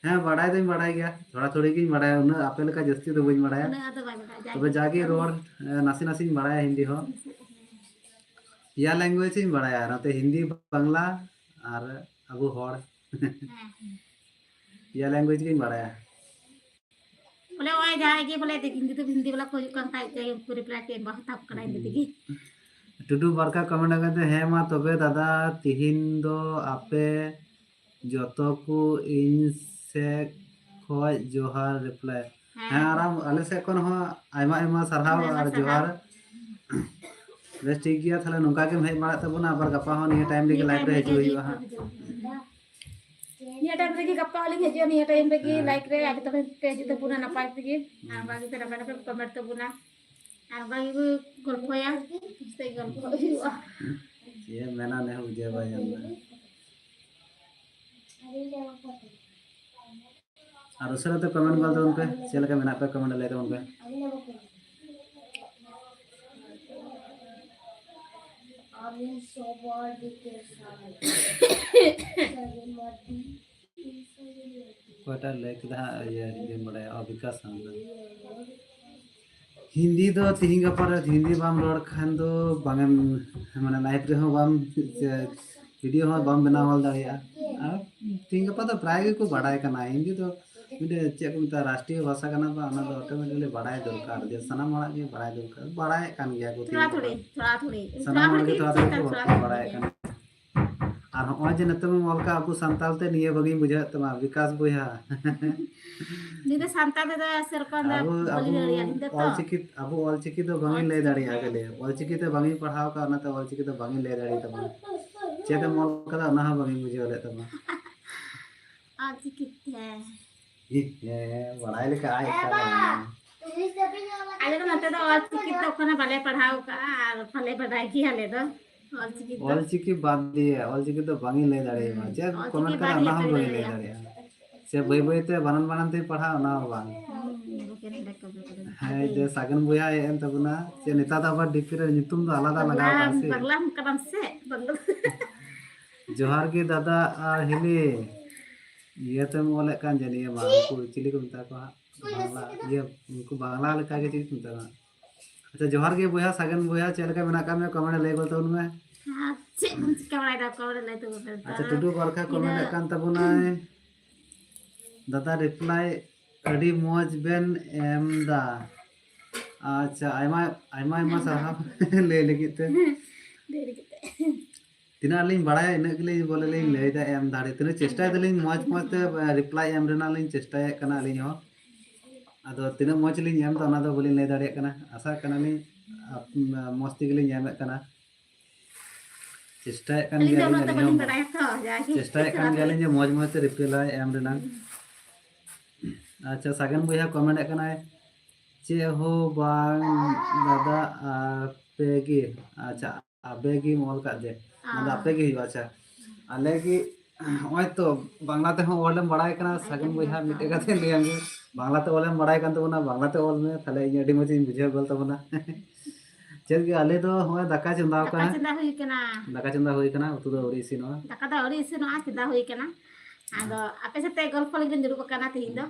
हाँ बढ़ाई तो बढ़ाई गया थोड़ा थोड़ी की बढ़ाया उन्हें आपे का जस्ती तो बन बढ़ाया तब जाके रोड नासी नासी बढ़ाया हिंदी हो या लैंग्वेज ही बढ़ाया नाते हिंदी बांग्ला और अबू हर या लैंग्वेज की बढ़ाया बोले ओए जाएगी बोले हिंदी तो हिंदी वाला खोज कर का के रिप्लाई के बहुत आप कराई देती की टुटू बरका कमेंट करते हैं मा तबे दादा तिहिन दो आपे जतो को इन से खोज जोहार रिप्लाई हां आराम आले से कोन हो आयमा आयमा सरहाव और जोहार बेस ठीक गया थाले नुका के हेज मारा तबना आबार गपा हो निया टाइम लेके लाइव रे हेजु हुआ हां निया टाइम रे गपा वाली हेजु निया टाइम रे लाइक रे आगे तो पेज तो पुना नपाय पे आ बाकी से नपाय कमेंट तो पुना आ बाकी गल्पया से गल्प हुआ ये मैंने नहीं बुझे भाई जानना और उसरे तो कमेंट कर दो उन पे चल के मेना पे कमेंट ले दो उन पे कोटा लेके दा ये बड़ा विकास आंदा हिंदी दो तिहिं पर हिंदी बाम रोड खान दो बांगम माने लाइव रे हो बाम वीडियो हो बाम बना होल दाड़िया तिहिं पर तो प्राय को बढ़ाय कना हिंदी तो मिटे चेक मिता राष्ट्रीय भाषा कना बा ना ऑटोमेटिकली बढ़ाय दरकार जे सनम वाला के बढ़ाय दरकार बढ़ाय कान गया को थोड़ा थोड़ी सनम वाला के थोड़ा बढ़ाय कान और हो जे नतम मोल का अबु संताल ते निये बगी बुझा तमा विकास बुया निदे संता दे सरकार दा बोली दरिया निदे तो अबु ऑल चिकी तो बंगी ले दाड़िया गेले ऑल चिकी ते बंगी पढ़ाव का ना तो ऑल चिकी तो बंगी ले दाड़ी तमा चेत मोल का ना बंगी बुझा ले तमा आज कितने ये बढ़ाई लेके आए का आले तो मते तो और चिकित तो खाना भले पढ़ाओ का और भले पढ़ाई की हले तो ऑलचिकी बात दिए ऑलचिकी तो बांगी ले दाड़े मा जे कमेंट करा ना हो बांगी ले दाड़े से बई बई ते बनन बनन ते पढ़ा ना हो बांग है जे सागन बुया एन तबना से नेता दा बा डीपी रे नितुम दो आलादा लगा का से बगलाम कदम से जोहार के दादा आ हिली ये तो मोले कान जानिए मा को चिली को मिता को बांग्ला ये उनको बांग्ला लेका के चीज मिता अच्छा जोहार के बुया सागन बुया चल के बना का में कमेंट ले बोल तो उनमें हां चे कमड़ा दा कवर ले तो अच्छा टुडू बरखा कमेंट कान तबुनाय दादा रिप्लाई अड़ी मौज बेन एमदा अच्छा आयमा आयमा आयमा साहब ले लगी ते देरी के तिना लिंग बड़ाय इन के बोले लिंग ले दा एम दाड़े तिना चेष्टा दलिंग मौज मौज ते रिप्लाई एम रेना लिंग चेष्टा कना लिंग हो अदो तिना मौज लिंग एम ता ना दो बोलिंग ले दाड़े कना आशा कना लिंग मस्ती के लिंग एम कना चेष्टा कन गया लिंग चेष्टा कन गया लिंग मौज मौज ते रिप्लाई एम रेना अच्छा सागन बुया कमेंट कना चे हो बांग दादा आपेगी अच्छा आपेगी मोल का दे मतलब आपेगी अच्छा आले की ओय तो बांग्ला ते हो ओलम बड़ाय कना सागन बुया मिटे का ते लेंगे बांग्ला ते ओलम बड़ाय कन तबना बांग्ला ते ओल में थाले इ अडी मजी बुझे बोल तबना चल के आले तो होय दाका चंदा का दाका चंदा होई कना उतु दो ओरी सिनो दाका दा ओरी सिनो आ चंदा होई कना आदो आपे से ते गल्प लगे जुरु कना तीन दो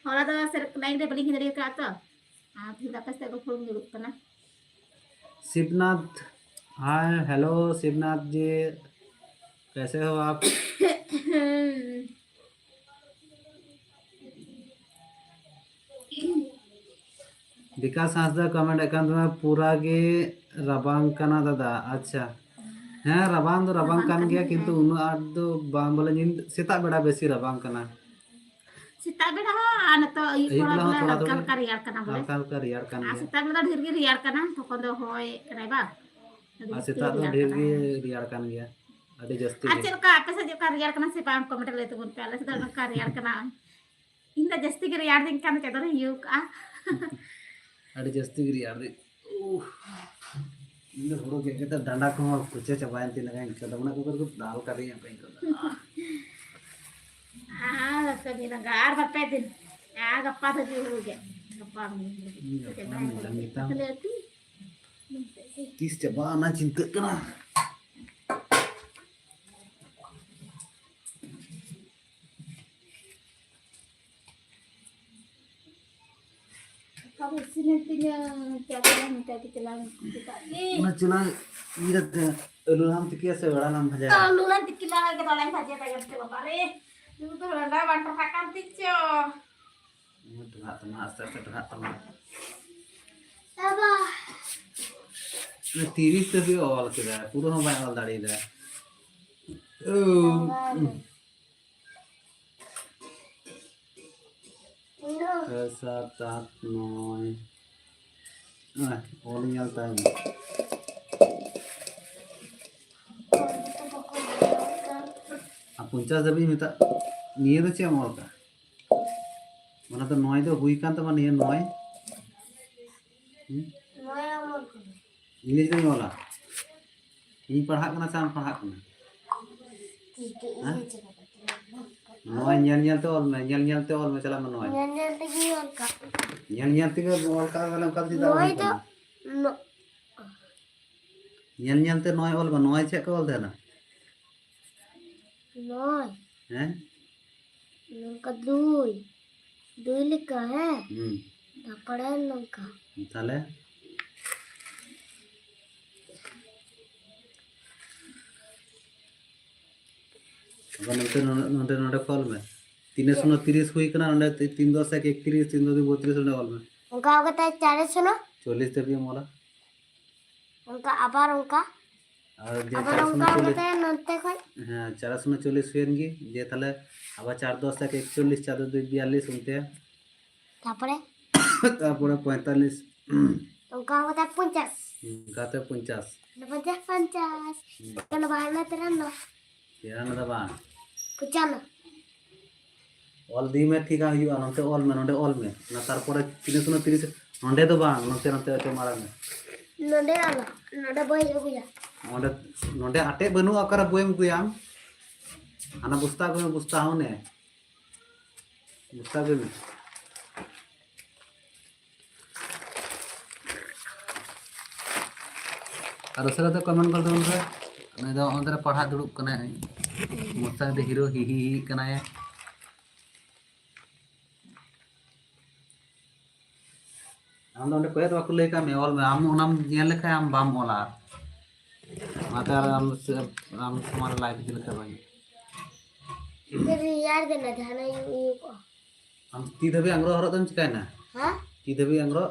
होला दो सर लाइन रे बलिंग दे का तो आ फिर आपे से गल्प जुरु कना शिवनाथ हाय हेलो शिवनाथ जी कैसे हो आप विकास हांसदा कमेंट एकांत में पूरा गे रबांग कना दादा अच्छा हाँ रबांग दो रबांग कान गया किंतु उन आठ दो बांग बोले जिन सेता बेड़ा बेसी रबांग कना सीता बेड़ा हो आन तो थोड़ा थोड़ा हल्का रियार कना बोले हल्का रियार कन गया सीता बेड़ा ढेर गे रियार कना तो दो होय कनाय बा सेता तो ढेर गे रियार कन गया अभी जस्ती अच्छा का आपे से जो का रियार कना से पाम कमेंट ले तो बोल पहले से तो का रियार कना इंदा जस्ती के रियार दिन कान के दो यू का अभी जस्ती के रियार दे इन हुड़ो के तो डंडा को कुचे चबायन तीन का इनका दमना को दाल कर रही है पे इनको हां कभी ना गार पर पे दिन आ गप्पा तो जो हो गया गप्पा में तीस चबा ना चिंता करना अब सीमेंट क्या करें मिटा के चला ना चला इरत लुलाम तिकिया से बड़ा नाम भजा लुलाम तिकिला के बड़ा भजा ता करते बाबा रे तू तो रंडा वाटर का तिचो मत हाथ में आस्ते आस्ते हाथ में बाबा ने 30 से भी ऑल के पूरा हम ऑल दाड़ी दे ओ सात आठ नौ ऑल यल टाइम अब 50 दबी मिता निये तो चे ऑल का माना तो 9 तो हुई कान तो माने 9 इंग्लिश नहीं होला इन पढ़ा करना साम पढ़ा करना नॉय न्याल तो ऑल में चला मन नॉय न्याल ते की ऑल का ऑल का वाला कब दी दाव नॉय तो न्याल ते नॉय ऑल नॉय चे को ऑल देना नॉय हैं नंका दुई लिखा है पढ़ा नंका ताले अब नोटे नोटे कॉल में 330 हुई कना नोटे 3 10 31 3 2 32 नोटे कॉल में उनका होता है 400 40 तभी मोला उनका आबार उनका और जे आबार उनका होता है नंते कोई हां 440 हुएंगी जे ताले अब 4 10 41 4 2 42 उनते तापरे 45 उनका होता है 50 गाते 50 kalau bahannya terano तेरा ना दबा kucana ऑल दी में ठीक है हुआ नोटे ऑल में ना तार पर 330 नोटे तो बा नोटे नोटे तो मारा में नोडे आला नोडे बोई जो गुया ओंडे नोंडे आटे बनू अकर बोयम गुयाम आना बुस्ता होने बुस्ता गुम और उसरा तो कमेंट कर दो उनका मैं तो अंदर पढ़ा दुड़ुब कना मुस्ता दे हीरो ही कना है आम तो कोई तो बाको लेका में ऑल में आम ओनाम नेल लेखा आम बाम ओला माता आम हमारा लाइफ दिल का भाई तेरे यार देना जाना ये को हम ती दबे अंग्रो हरो दम चिकाय ना हां ती दबे अंग्रो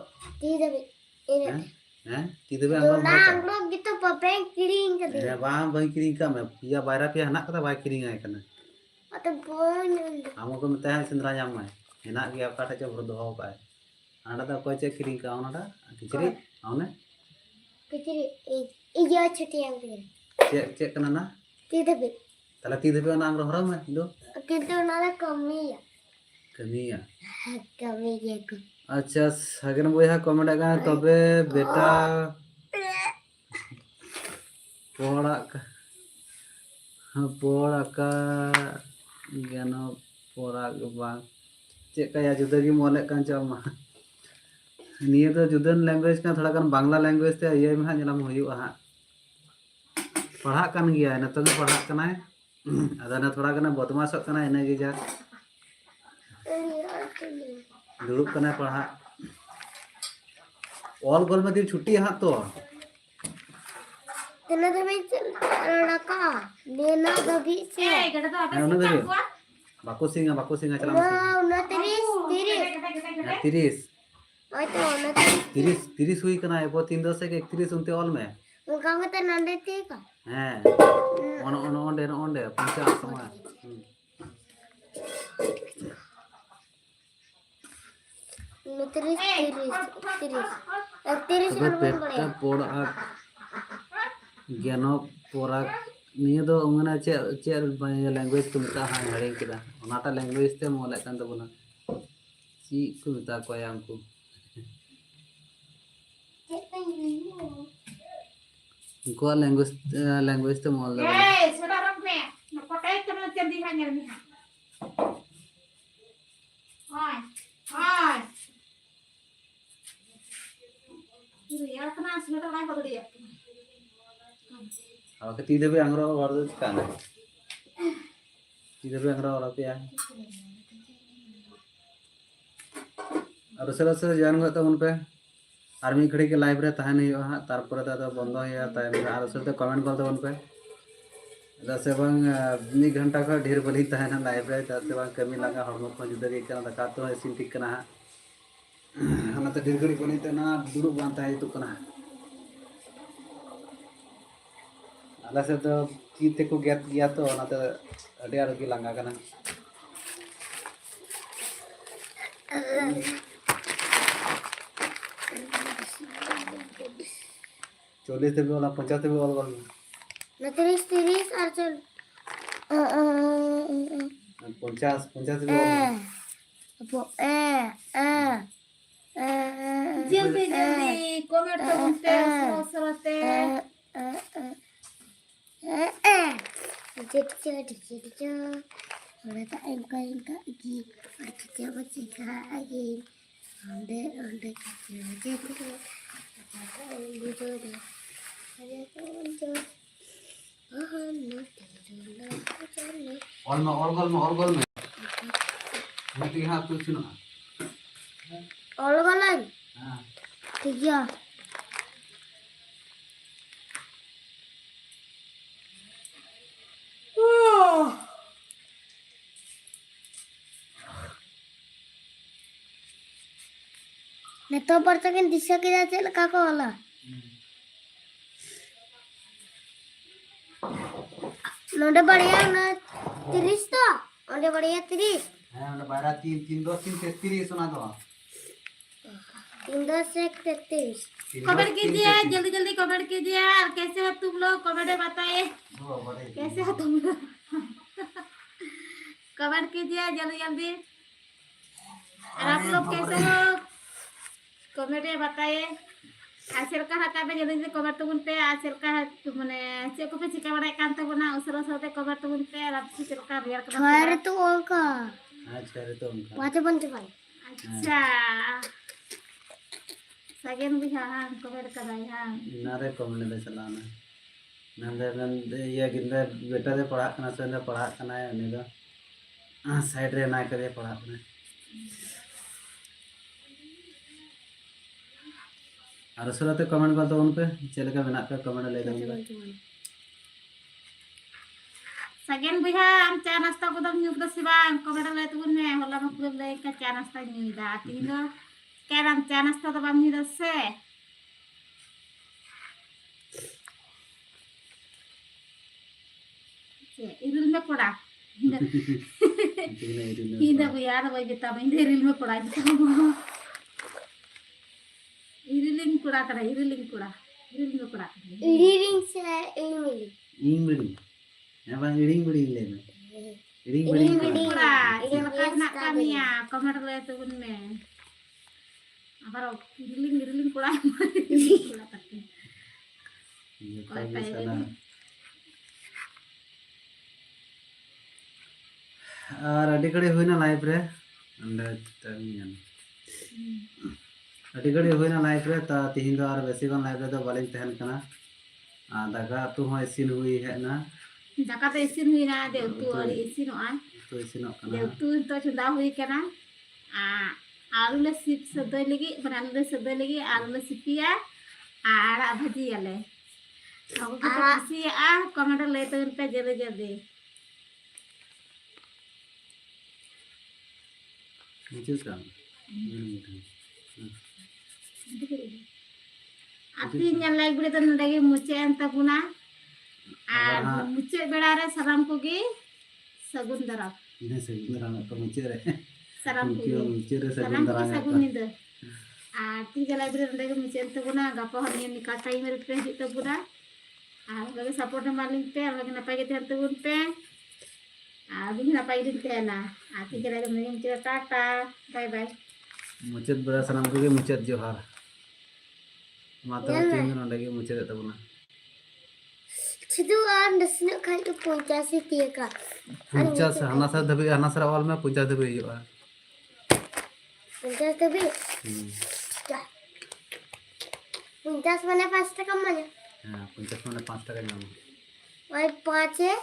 ती दबे इने हैं ती दबे अंग्रो ना अंग्रो gitu papen kiring ke dia बाम भाई किरिंग का मैं पिया बायरा पिया हना कदा बाय किरिंग आय कना atau bon आमो को मते है चंद्रा जाम में हेना गया काटा चे भर दोहो पाए आंडा तो कोई चे किरिंग का ओनाडा किचरी आउने kecil iya cuti yang kecil चे कना ना tidak be तला ती दबे ना अंग्रो हरो में दो gitu nala kami ya कमिया kami ya ku अच्छा सगन बोया कमेंट आगा तबे बेटा पोड़ा का ज्ञानो पोड़ा बा चेक या जुदा की मोले कान चामा निये तो जुदन लैंग्वेज का थोड़ा कान बांग्ला लैंग्वेज ते ये में जलम हुयुआ हा पढ़ा कान गया न तो पढ़ा कना है अदा थोड़ा कना बदमाश कना इने गे जा दुड़ुब कना पढ़ा ऑल गोल में दिन छुट्टी हां तो tina tapi raka dena tapi sih gada to ape उन्हें sikap दे gua बाको सिंगा चला una tiris तिरिस oh itu una तिरिस हुई कना है वो 3 से 31 उनते ऑल में muka kita nanti tika हैं ओंडे पंचा समय una tiris तबे बेटा पोड़ा ज्ञानो पोड़ा निये दो उंगना चे लैंग्वेज को मिता हां हड़े केदा ओनाटा लैंग्वेज ते मोले कान तबना ची को मिता को हमको को लैंग्वेज ते मोल दो sudah rampe na pakai teman jadi hanya ni hai itu ya kena sudah lain pada dia अब ती देबे अंग्रो और काना ती देबे अंग्रो और पिया और से जान गत उन पे आर मी खड़ी के लाइव रे तहन हियो हा तार पर तो बंद होया टाइम और से कमेंट कर दो उन पे दसे बंग 1 घंटा का ढेर बली तहन लाइव रे दसे बंग कमी लगा हरमो को जुदा के कना दका तो सिन ठीक कना हना तो ढेर घड़ी बली तना दुरु बांता है तो कना अला से तो चीते को गेट गया तो ना तो अडे आरोग्य लंगा कना चोलीस ते वाला 50 ते वाला बोल na tiris arjun 50 ते वाला apa जल्दी कमेंट तो उनते सरते jadi udah tak engkau lagi udah kita lagi udah jadi gitu deh और गोल में मत यहां कुछ ना all galan हां tiga Neto pertakin bisa kita cek kako lah. Node बढ़िया ना 30 तो नोडे बढ़िया 30 हां ना 12 3 2 3 33 सुना दो 3 2 से 33 कमेंट कीजिए जल्दी कमेंट कीजिए और कैसे हो तुम लोग कमेंट में बताइए कैसे हो तुम लोग कमेंट कीजिए जल्दी और आप लोग कैसे हो कमेंट में बताइए Hasil kah kami jadi kobar tuh pe hasil kah tuh mana cukup sih kabar ikan tuh mana usir kobar tuh pe lapsi hasil biar kena छह तो होगा अच्छा रे तो उनका पाँच बंद कर अच्छा Sagen bisa kobar kadai ha नारे कॉमेडी ले चलाना नंदे नंदे ये गिंदे बेटा दे पढ़ा कना से पढ़ा कना है उन्हें तो साइड रे ना करे पढ़ा कना और उसराते कमेंट कर दो उन पे चल के बना पे कमेंट ले दूंगा Sagen bisa am cha nasta ko dam nyuk si bang kobar le tuh ne hola mak le ka cha nasta nyu da tino sekarang cha nasta to bang nyu se iril me pora Ida bu yaar boy beta ba inde iril me pora iriling pora kada iriling pora iril me pora reading से इलमिली इंगबड़ी ya bang इंगबड़ी ले में इंगबड़ी pora selaka nak kami ya komer le tuh ne abaro iriling pora pora tapi और अड़ी घड़ी हुई ना live रे under terminal अड़ी घड़ी हुई ना लाइव रे ता तिहिन दो और बेसी गन लाइव रे तो बालिंग तहन कना आ दागा तू हो इसिन हुई है ना Daka to isin hui na de tu ari isin o an तो इसिन de कना tu to chunda hui kana alu le sip sedoi lagi ban alu le sedoi lagi alu le sipia ara bhaji ale aku kita si komentar le to pe jele jele नीचे का Ati yang like berita nandagi muce anta puna muce berare saram kogi sagun darap ini sebenarnya anak kemuncir ya saram kogi kemuncir saram sebenarnya kogi anak sagun nido ati yang like berita nandagi muce anta puna gapo hani nikah time merit pe hita puna lagi support maling pe lagi napai kita anta pun pe abis napai din pe na ati yang like nandagi muce tata bye bye मुचत बड़ा सलाम को मुचत जोहार माता तीन दिन लगे मुचत तबना छिदु और नसने खाई तो 85 तीर का 50 हनासा दबे हनासा वाल में 50 दबे हुआ 50 तभी 50 मैंने 5 टका माने हां 50 में 5 टका नाम और 5 है